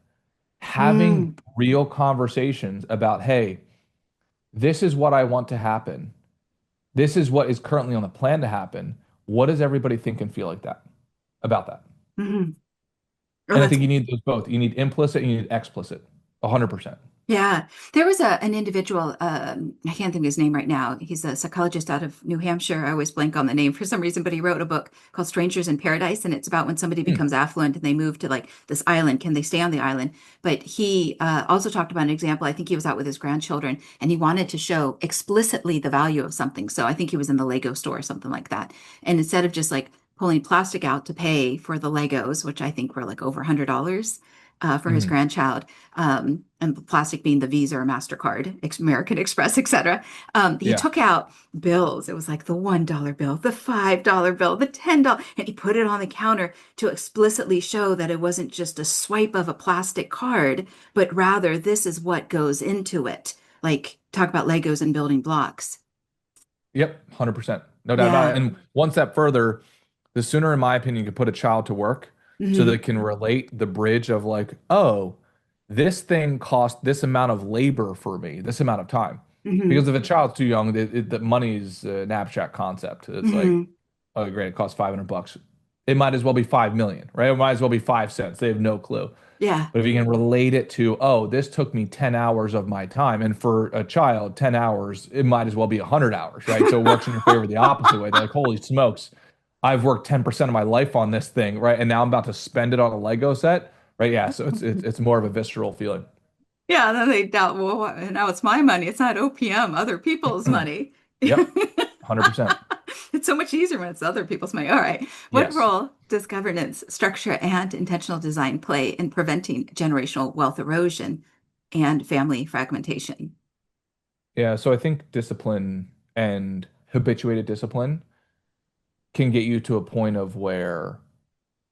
having Mm, real conversations about, hey, this is what I want to happen. This is what is currently on the plan to happen. What does everybody think and feel like that about that? mhm. Oh, And I that's think you need those both. You need implicit and you need explicit. 100%. yeah. There was an individual, I can't think of his name right now. He's a psychologist out of New Hampshire. I always blank on the name for some reason, but he wrote a book called Strangers in Paradise, and it's about when somebody Hmm. becomes affluent and they move to like this island, can they stay on the island? But he also talked about an example. I think he was out with his grandchildren and he wanted to show explicitly the value of something. So I think he was in the Lego store or something like that. And instead of just like pulling plastic out to pay for the Legos, which I think were like over $100 for his Hmm. grandchild, and plastic being the Visa or MasterCard, American Express, etc. He Yeah. took out bills. It was like the $1 bill, the $5 bill, the $10, and he put it on the counter to explicitly show that it wasn't just a swipe of a plastic card, but rather this is what goes into it. Like talk about Legos and building blocks. Yep. 100%. No doubt about Yeah. it. And one step further, the sooner, in my opinion, you can put a child to work so they Hmm. can relate the bridge of like, oh, this thing cost this amount of labor for me, this amount of time. Hmm. Because if a child's too young, the money's an abstract concept. It's like, Hmm. oh, great, it costs $500. It might as well be 5 million, right? It might as well be 5 cents. They have no clue. Yeah. But if you can relate it to, oh, this took me 10 hours of my time. And for a child, 10 hours, it might as well be 100 hours, right? So it works in your favor the opposite way. They're like, holy smokes, I've worked 10% of my life on this thing, right? And now I'm about to spend it on a Lego set, right? Yeah. So it's more of a visceral feeling. Yeah, and then they doubt, well, now it's my money. It's not OPM, other people's money. Yep. 100%. It's so much easier when it's other people's money. All right. What Yes. role does governance, structure, and intentional design play in preventing generational wealth erosion and family fragmentation? Yeah. So I think discipline and habituated discipline can get you to a point of where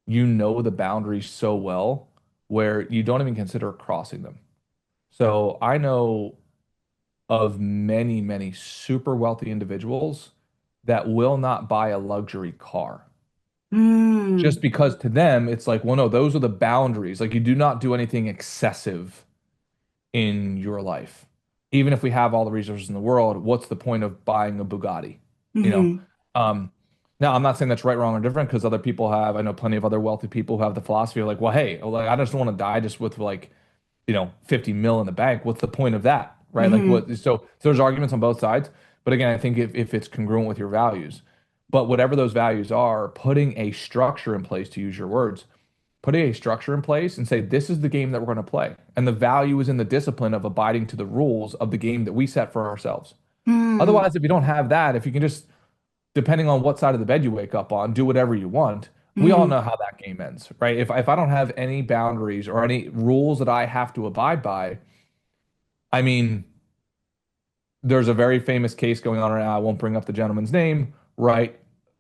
you know the boundaries so well where you don't even consider crossing them. So I know of many, many super wealthy individuals that will not buy a luxury car Mm, just because to them it's like, well, no, those are the boundaries. Like you do not do anything excessive in your life. Even if we have all the resources in the world, what's the point of buying a Bugatti? You know? hmm. Um, Now I'm not saying that's right, wrong, or different because other people have, I know plenty of other wealthy people who have the philosophy of like, well, hey, like I just don't want to die just with like 50 mil in the bank. What's the point of that? Right? Like Hmm. what, so there's arguments on both sides. But again, I think if it's congruent with your values, but whatever those values are, putting a structure in place, to use your words, putting a structure in place and say, this is the game that we're going to play. And the value is in the discipline of abiding to the rules of the game that we set for ourselves. Hmm. Otherwise, if you don't have that, if you can just, depending on what side of the bed you wake up on, do whatever you want, we all Hmm. know how that game ends, right? If I don't have any boundaries or any rules that I have to abide by, I mean, there's a very famous case going on right now. I won't bring up the gentleman's name, right?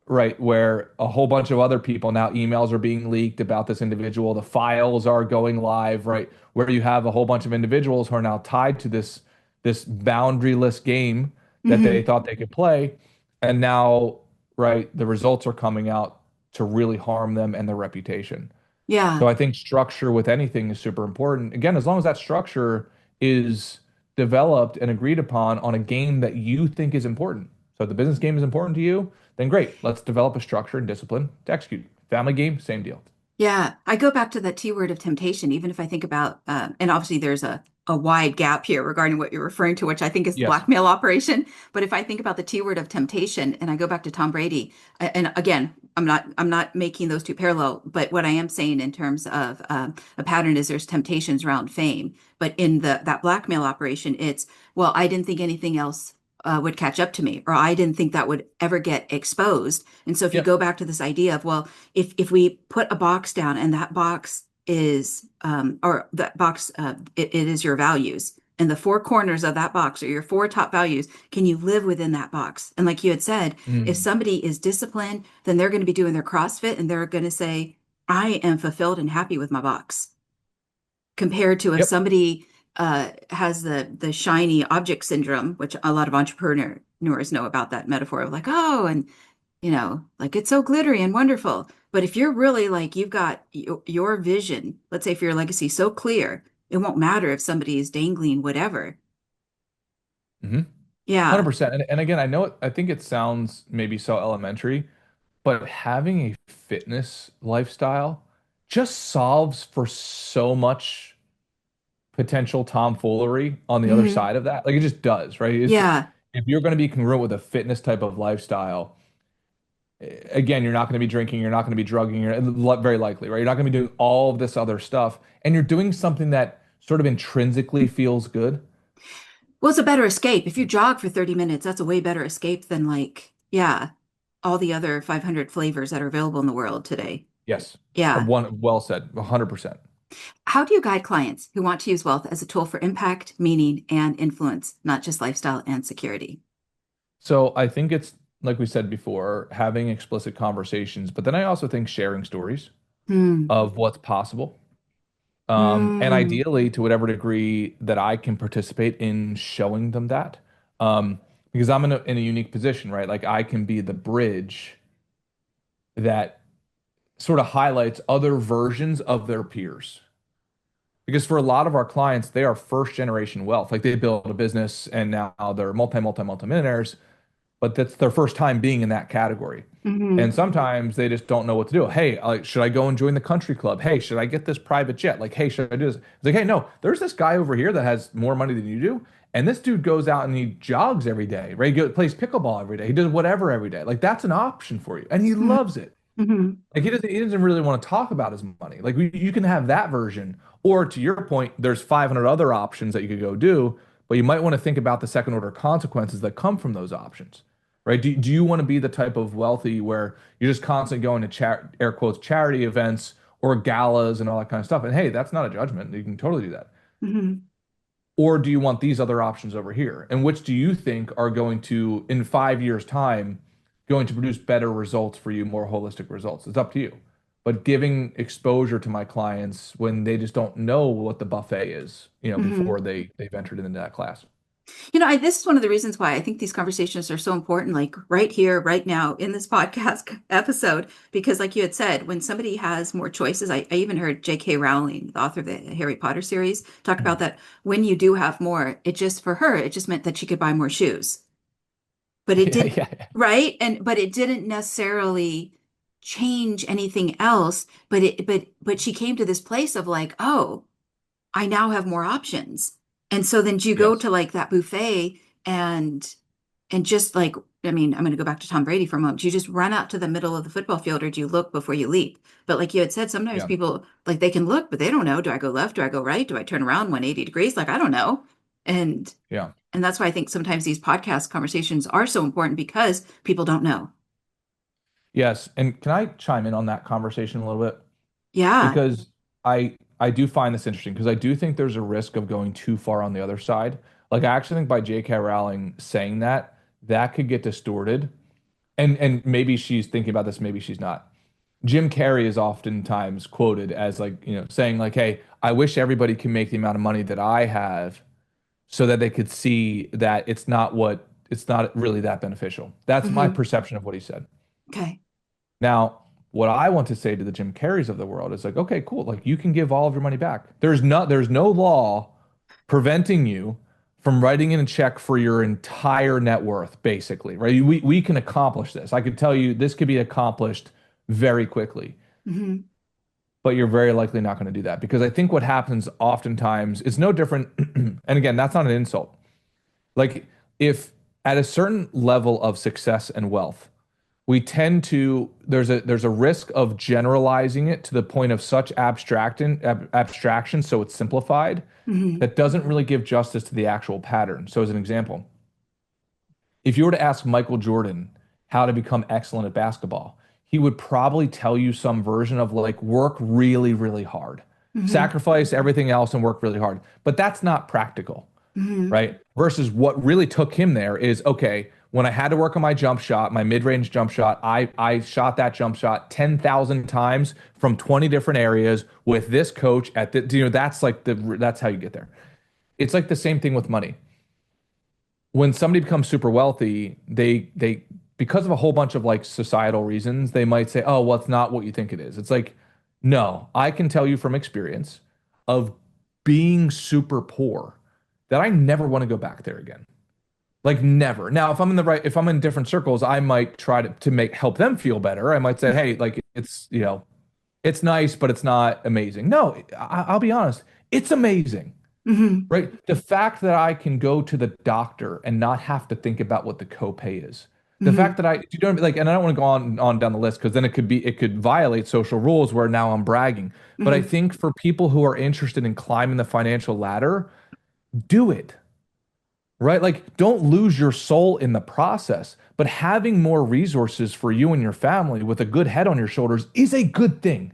Right, where a whole bunch of other people now emails are being leaked about this individual. The files are going live, right? Where you have a whole bunch of individuals who are now tied to this boundaryless game that they Hmm. thought they could play, and now, right, the results are coming out to really harm them and their reputation. Yeah. So I think structure with anything is super important. Again, as long as that structure is developed and agreed upon on a game that you think is important. So if the business game is important to you, then great. Let's develop a structure and discipline to execute. Family game, same deal. Yeah, I go back to that T word of temptation, even if I think about, and obviously there's a wide gap here regarding what you're referring to, which I think is the Yes. blackmail operation. But if I think about the T word of temptation, and I go back to Tom Brady, and again, I'm not making those two parallel, but what I am saying in terms of a pattern is there's temptations around fame, but in the that blackmail operation, it's well, I didn't think anything else would catch up to me, or I didn't think that would ever get exposed. And so if you go Yep. back to this idea of, well, if we put a box down and that box is or that box it is your values and the four corners of that box are your four top values, can you live within that box? And like you had said, if Mm. somebody is disciplined, then they're going to be doing their CrossFit and they're going to say, I am fulfilled and happy with my box, compared to if Yep. somebody has the shiny object syndrome, which a lot of entrepreneurs know about that metaphor of like, oh, and like it's so glittery and wonderful. But if you're really like you've got your vision, let's say for your legacy so clear, it won't matter if somebody is dangling whatever. Mhm. Yeah. 100%. And again, I think it sounds maybe so elementary, but having a fitness lifestyle just solves for so much potential tomfoolery on the other Hmm. side of that. Like it just does, right? It's Yeah. if you're going to be congruent with a fitness type of lifestyle, again, you're not going to be drinking, you're not going to be drugging, very likely, right? You're not going to be doing all of this other stuff, and you're doing something that sort of intrinsically feels good. Well, it's a better escape. If you jog for 30 minutes, that's a way better escape than like, yeah, all the other 500 flavors that are available in the world today. Yes. Yeah. One well said, 100%. How do you guide clients who want to use wealth as a tool for impact, meaning, and influence, not just lifestyle and security? So I think it's like we said before, having explicit conversations, but then I also think sharing stories Hmm. of what's possible. And Hmm. ideally, to whatever degree that I can participate in showing them that. Because I'm in a unique position, right? Like I can be the bridge that sort of highlights other versions of their peers. Because for a lot of our clients, they are first generation wealth. Like they build a business and now they're multi millionaires, but that's their first time being in that category. And Hmm. sometimes they just don't know what to do. Hey, like, should I go and join the country club? Hey, should I get this private jet? Like, hey, should I do this? It's like, hey, no, there's this guy over here that has more money than you do. And this dude goes out and he jogs every day, right? Plays pickleball every day. He does whatever every day. Like, that's an option for you. And he Hmm. loves it. Hmm. Like he doesn't really want to talk about his money. Like you can have that version, or to your point, there's 500 other options that you could go do, but you might want to think about the second order consequences that come from those options, right? Do you want to be the type of wealthy where you're just constantly going to air quotes charity events or galas and all that kind of stuff? And hey, that's not a judgment. You can totally do that. Hmm. Or do you want these other options over here? And which do you think are going to, in 5 years' time, going to produce better results for you, more holistic results? It's up to you. But giving exposure to my clients when they just don't know what the buffet is, Hmm. before they've entered into that class. This is one of the reasons why I think these conversations are so important, like right here, right now in this podcast episode, because like you had said, when somebody has more choices, I even heard J.K. Rowling, the author of the Harry Potter series, talk about Mhm. that when you do have more, for her, it just meant that she could buy more shoes. But it Yeah, did, yeah, right? But it didn't necessarily change anything else. But she came to this place of like, oh, I now have more options. And so then do you go yes, to like that buffet and just like, I mean, I'm going to go back to Tom Brady for a moment. Do you just run out to the middle of the football field or do you look before you leap? But like you had said, sometimes yeah, people like they can look, but they don't know. Do I go left? Do I go right? Do I turn around 180 degrees? Like, I don't know. And yeah, that's why I think sometimes these podcast conversations are so important because people don't know. yes. And can I chime in on that conversation a little bit? Yeah. Because I do find this interesting because I do think there's a risk of going too far on the other side. Like I actually think by J.K. Rowling saying that, that could get distorted. And maybe she's thinking about this, maybe she's not. Jim Carrey is oftentimes quoted as like, saying like, "Hey, I wish everybody can make the amount of money that I have so that they could see that it's not really that beneficial." That's my Hmm. perception of what he said. Okay. Now, what I want to say to the Jim Carreys of the world is like, okay, cool. Like you can give all of your money back. There's no law preventing you from writing in a check for your entire net worth, basically, right? We can accomplish this. I could tell you this could be accomplished very quickly, Hmm. but you're very likely not going to do that because I think what happens oftentimes is no different. And again, that's not an insult. Like if at a certain level of success and wealth, we tend to there's a risk of generalizing it to the point of such abstraction so it's simplified Hmm. that doesn't really give justice to the actual pattern. So as an example, if you were to ask Michael Jordan how to become excellent at basketball, he would probably tell you some version of like work really, really hard, Hmm. sacrifice everything else and work really hard. But that's not practical, Hmm. right? Versus what really took him there is okay, when I had to work on my jump shot, my mid-range jump shot, I shot that jump shot 10,000 times from 20 different areas with this coach at the, that's like that's how you get there. It's like the same thing with money. When somebody becomes super wealthy, they because of a whole bunch of like societal reasons, they might say, "Oh, well, it's not what you think it is." It's like, no, I can tell you from experience of being super poor that I never want to go back there again. Like never. Now, if I'm in different circles, I might try to make help them feel better. I might say, "Hey, like it's nice, but it's not amazing." No, I'll be honest, it's amazing. Hmm. Right? The fact that I can go to the doctor and not have to think about what the copay is. The fact Hmm. that you don't like, and I don't want to go on down the list because then it could violate social rules where now I'm bragging. But I Hmm. think for people who are interested in climbing the financial ladder, do it. Right? Like, don't lose your soul in the process. But having more resources for you and your family with a good head on your shoulders is a good thing.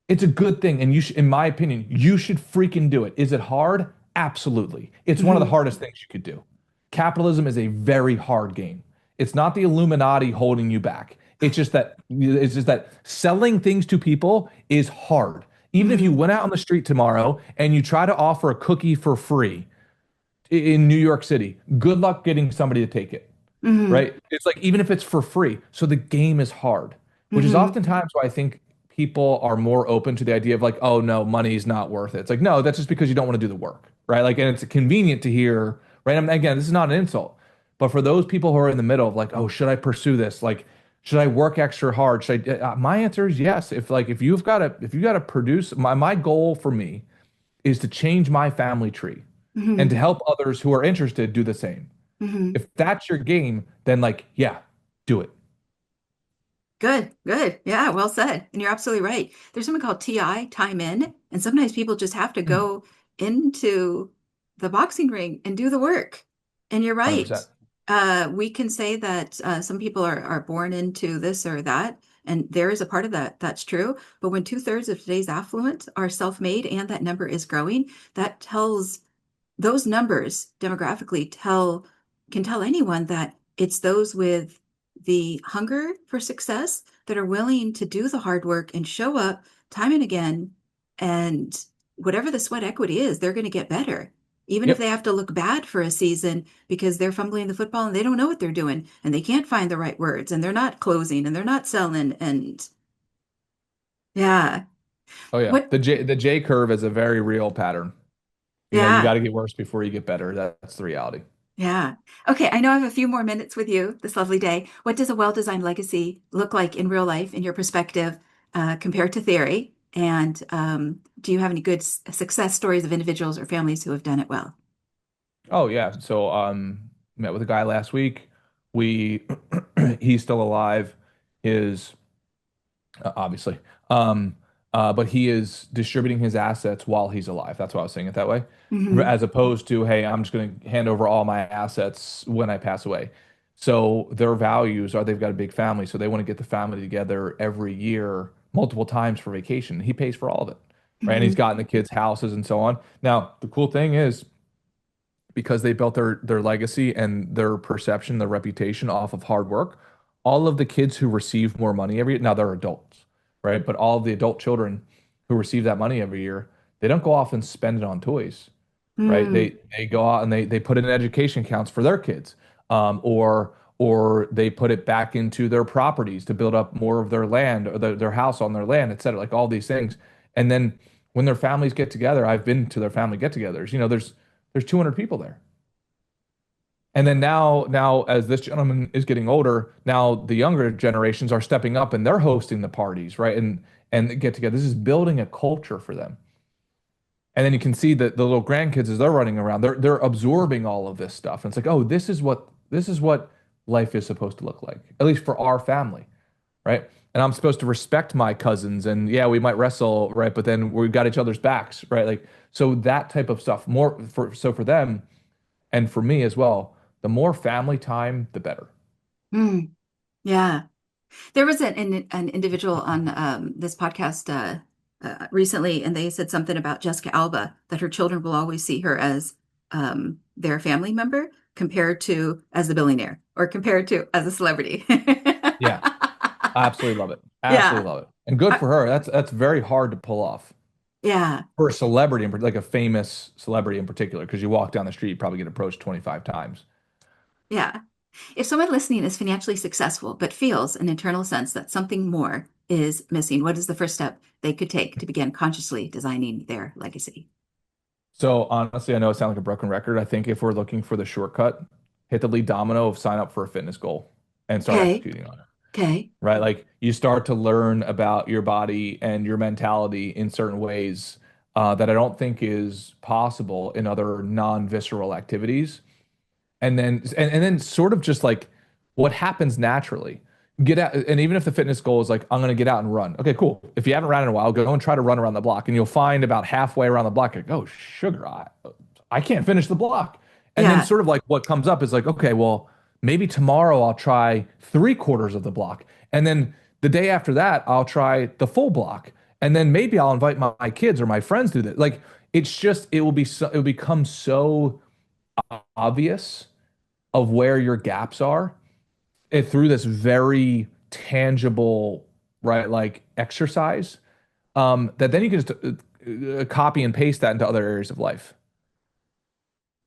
It's a good thing, and in my opinion, you should freaking do it. Is it hard? Absolutely. It's one of the Hmm. hardest things you could do. Capitalism is a very hard game. It's not the Illuminati holding you back. It's just that selling things to people is hard. Even if you Hmm. went out on the street tomorrow and you try to offer a cookie for free in New York City, good luck getting somebody to take it, Hmm. right? It's like even if it's for free. So the game is hard, which is Hmm. oftentimes why I think people are more open to the idea of like, oh no, money's not worth it. It's like, no, that's just because you don't want to do the work, right? Like, and it's convenient to hear, right? Again, this is not an insult, but for those people who are in the middle of like, oh, should I pursue this? Like, should I work extra hard? My answer is yes. If you got to produce, my goal for me is to change my family tree and to Hmm. help others who are interested do the same. Hmm. If that's your game, then like, yeah, do it. Good, good. Yeah, well said. And you're absolutely right. There's something called TI, time in, and sometimes people just have to go into the boxing ring and do the work. And you're right. 100%. We can say that some people are born into this or that, and there is a part of that that's true. But when two-thirds of today's affluent are self-made and that number is growing, that tells those numbers demographically can tell anyone that it's those with the hunger for success that are willing to do the hard work and show up time and again. And whatever the sweat equity is, they're going to get better. Even if they Yep. have to look bad for a season because they're fumbling the football and they don't know what they're doing and they can't find the right words and they're not closing and they're not selling. And yeah, Oh yeah. what, The J curve is a very real pattern. You got yeah. to get worse before you get better. That's the reality. Yeah. Okay, I know I have a few more minutes with you this lovely day. What does a well-designed legacy look like in real life, in your perspective, compared to theory? And do you have any good success stories of individuals or families who have done it well? Oh yeah. So met with a guy last week. We he's still alive. His obviously. Um, but he is distributing his assets while he's alive. That's why I was saying it that way, Hmm. as opposed to, hey, I'm just going to hand over all my assets when I pass away. So their values are they've got a big family, so they want to get the family together every year, multiple times for vacation. He pays for all of it, right? And he's Hmm. gotten the kids houses and so on. Now, the cool thing is because they built their legacy and their perception, their reputation off of hard work. All of the kids who receive more money every year, now they're adults, right? But all of the adult children who receive that money every year, they don't go off and spend it on toys, right? Hmm. They go out and they put it in education accounts for their kids, or they put it back into their properties to build up more of their land or their house on their land, et cetera, like all these things. And then when their families get together, I've been to their family get-togethers. There's 200 people there. And then now as this gentleman is getting older, now the younger generations are stepping up and they're hosting the parties, right? And get together. This is building a culture for them. And then you can see that the little grandkids as they're running around, they're absorbing all of this stuff. And it's like, oh, this is what life is supposed to look like, at least for our family, right? And I'm supposed to respect my cousins, and yeah, we might wrestle, right? But then we've got each other's backs, right? Like so that type of stuff. For them and for me as well, the more family time, the better. Hmm. Yeah. There was an individual on this podcast recently, and they said something about Jessica Alba, that her children will always see her as their family member compared to as a billionaire or compared to as a celebrity. Yeah, I absolutely love it. Yeah. Absolutely love it. And good I, for her. That's very hard to pull off. Yeah. For a celebrity, like a famous celebrity in particular, because you walk down the street, you probably get approached 25 times. Yeah. If someone listening is financially successful but feels an internal sense that something more is missing, what is the first step they could take to begin consciously designing their legacy? So honestly, I know it sounds like a broken record. I think if we're looking for the shortcut, hit the lead domino of sign up for a fitness goal and start Okay. executing on it. Okay. Right? Like you start to learn about your body and your mentality in certain ways that I don't think is possible in other non-visceral activities. And then sort of just like what happens naturally. Get out, and even if the fitness goal is like, I'm gonna get out and run. Okay, cool. If you haven't run in a while, go and try to run around the block, and you'll find about halfway around the block, like, oh sugar, I can't finish the block. And then Yeah. sort of like what comes up is like, okay, well, maybe tomorrow I'll try 3/4 of the block. And then the day after that, I'll try the full block. And then maybe I'll invite my kids or my friends to that. Like it's just it will become so obvious of where your gaps are through this very tangible, right, like exercise, that then you can just copy and paste that into other areas of life.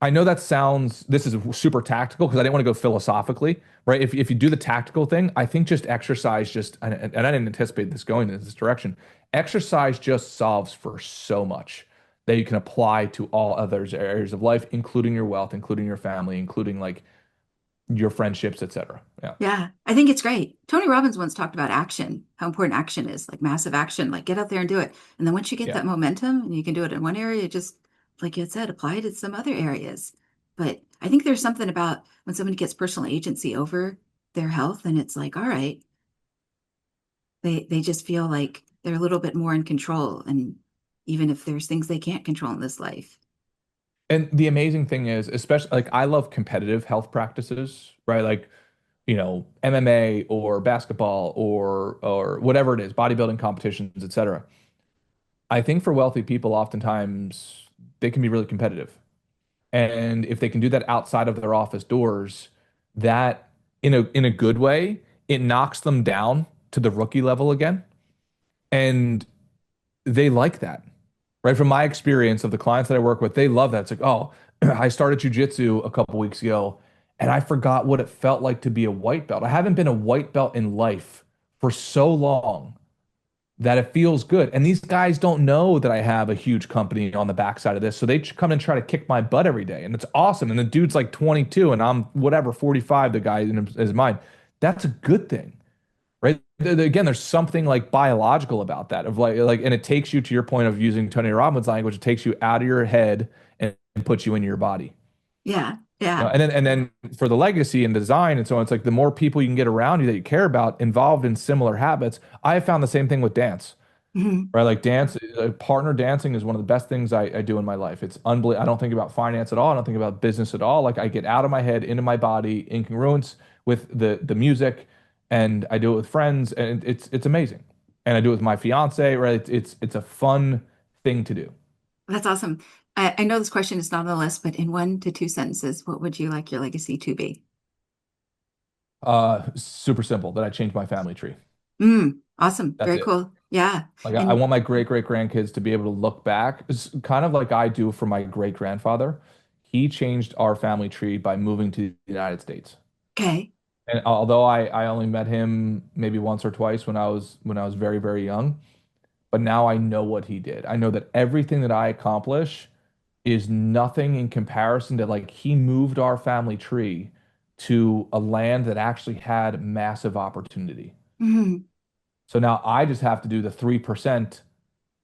I know that sounds, this is super tactical because I didn't want to go philosophically, right? If you do the tactical thing, I think just exercise just, and I didn't anticipate this going in this direction. Exercise just solves for so much that you can apply to all other areas of life, including your wealth, including your family, including like your friendships, etc. Yeah. Yeah. I think it's great. Tony Robbins once talked about action, how important action is, like massive action, like get out there and do it. And then once you get Yeah. that momentum and you can do it in one area, just like you said, apply it to some other areas. But I think there's something about when somebody gets personal agency over their health and it's like, all right, they just feel like they're a little bit more in control. And even if there's things they can't control in this life. And the amazing thing is, especially like I love competitive health practices, right? Like, MMA or basketball or whatever it is, bodybuilding competitions, etc. I think for wealthy people, oftentimes they can be really competitive. And if they can do that outside of their office doors, that in a good way, it knocks them down to the rookie level again. And they like that. Right? From my experience of the clients that I work with, they love that. It's like, oh, I started jujitsu a couple weeks ago and I forgot what it felt like to be a white belt. I haven't been a white belt in life for so long that it feels good. And these guys don't know that I have a huge company on the backside of this. So they come and try to kick my butt every day. And it's awesome. And the dude's like 22 and I'm whatever, 45, the guy in his mind. That's a good thing, right? Again, there's something like biological about that of and it takes you to your point of using Tony Robbins language. It takes you out of your head and puts you into your body. Yeah. Yeah. And then for the legacy and design and so on, it's like the more people you can get around you that you care about involved in similar habits. I have found the same thing with dance, Mhm. right? Like dance, partner dancing is one of the best things I do in my life. It's unbelievable. I don't think about finance at all. I don't think about business at all. Like I get out of my head, into my body, in congruence with the music, and I do it with friends, and it's amazing. And I do it with my fiance, right? It's a fun thing to do. That's awesome. I know this question is not on the list, but in 1 to 2 sentences, what would you like your legacy to be? Super simple that I changed my family tree. Awesome. That's Very it. cool. Yeah. Like I And want my great great grandkids to be able to look back, it's kind of like I do for my great grandfather. He changed our family tree by moving to the United States. okay. And although I only met him maybe once or twice when I was very, very young, but now I know what he did. I know that everything that I accomplish is nothing in comparison to like he moved our family tree to a land that actually had massive opportunity. Mhm. So now I just have to do the 3%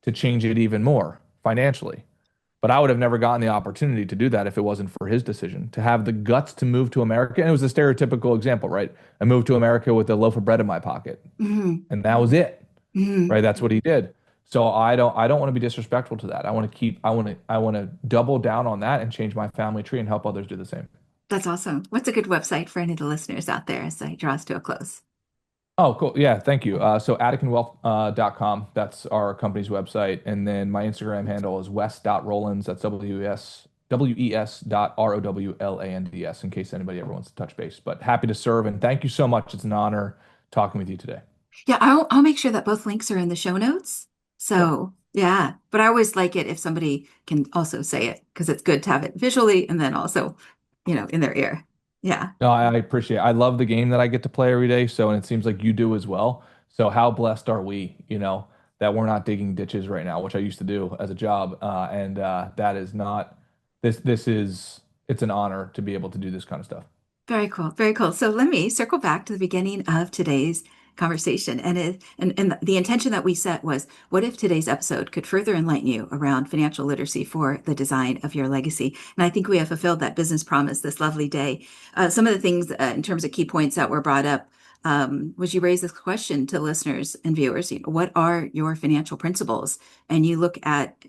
to change it even more financially. But I would have never gotten the opportunity to do that if it wasn't for his decision to have the guts to move to America. And it was a stereotypical example, right? I moved to America with a loaf of bread in my pocket, Mhm. and that was it, Mhm. right? That's what he did. So I don't want to be disrespectful to that. I want to double down on that and change my family tree and help others do the same. That's awesome. What's a good website for any of the listeners out there as I draw us to a close? Oh, cool. Yeah, thank you. So adakinwealth.com, that's our company's website. And then my Instagram handle is wes.rowlands, that's WES.ROWLANDS, in case anybody ever wants to touch base. But happy to serve and thank you so much. It's an honor talking with you today. Yeah, I'll make sure that both links are in the show notes. Yep. So Yeah, but I always like it if somebody can also say it because it's good to have it visually and then also, in their ear. Yeah, No, I appreciate it. I love the game that I get to play every day. So, and it seems like you do as well. So, how blessed are we, that we're not digging ditches right now, which I used to do as a job. And that is not it's an honor to be able to do this kind of stuff. very cool, very cool. So let me circle back to the beginning of today's conversation, and the intention that we set was, what if today's episode could further enlighten you around financial literacy for the design of your legacy? And I think we have fulfilled that business promise this lovely day. Some of the things in terms of key points that were brought up was you raise this question to listeners and viewers, what are your financial principles? And you look at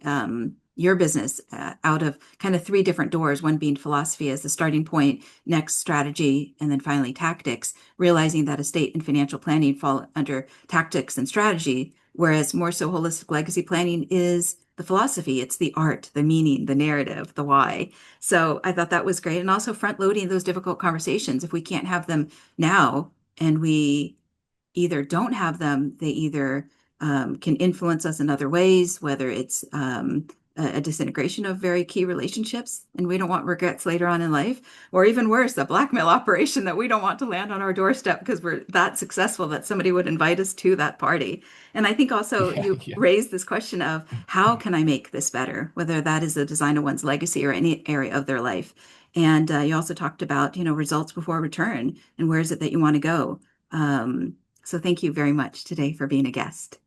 your business out of kind of three different doors, one being philosophy as the starting point, next strategy, and then finally tactics, realizing that estate and financial planning fall under tactics and strategy, whereas more so holistic legacy planning is the philosophy. It's the art, the meaning, the narrative, the why. So I thought that was great. And also front loading those difficult conversations. If we can't have them now and we either don't have them, they either can influence us in other ways, whether it's a disintegration of very key relationships, and we don't want regrets later on in life, or even worse, a blackmail operation that we don't want to land on our doorstep because we're that successful that somebody would invite us to that party. And I think also Yeah, you yeah. raised this question of how can I make this better, whether that is the design of one's legacy or any area of their life. And you also talked about, results before return and where is it that you want to go. So thank you very much today for being a guest.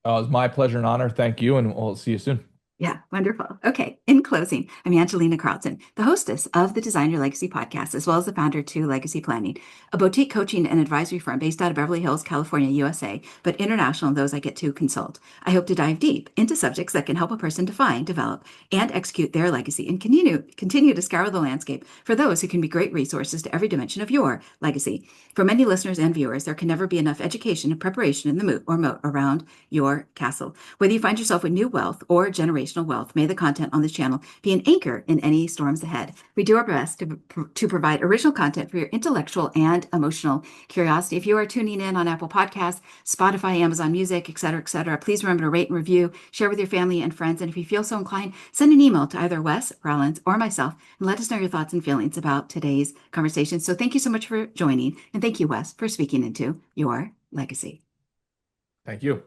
It was my pleasure and honor. Thank you, and we'll see you soon. Yeah, wonderful. Okay, in closing, I'm Angelina Carleton, the hostess of the Design Your Legacy podcast, as well as the founder to Legacy Planning, a boutique coaching and advisory firm based out of Beverly Hills, California, USA, but international in those I get to consult. I hope to dive deep into subjects that can help a person define, develop, and execute their legacy and continue to scour the landscape for those who can be great resources to every dimension of your legacy. For many listeners and viewers, there can never be enough education and preparation in the moat around your castle. Whether you find yourself with new wealth or generational wealth, may the content on this channel be an anchor in any storms ahead. We do our best to provide original content for your intellectual and emotional curiosity. If you are tuning in on Apple Podcasts, Spotify, Amazon Music, et cetera, please remember to rate and review, share with your family and friends. And if you feel so inclined, send an email to either Wes Rowlands or myself and let us know your thoughts and feelings about today's conversation. So thank you so much for joining. And thank you, Wes, for speaking into your legacy. Thank you.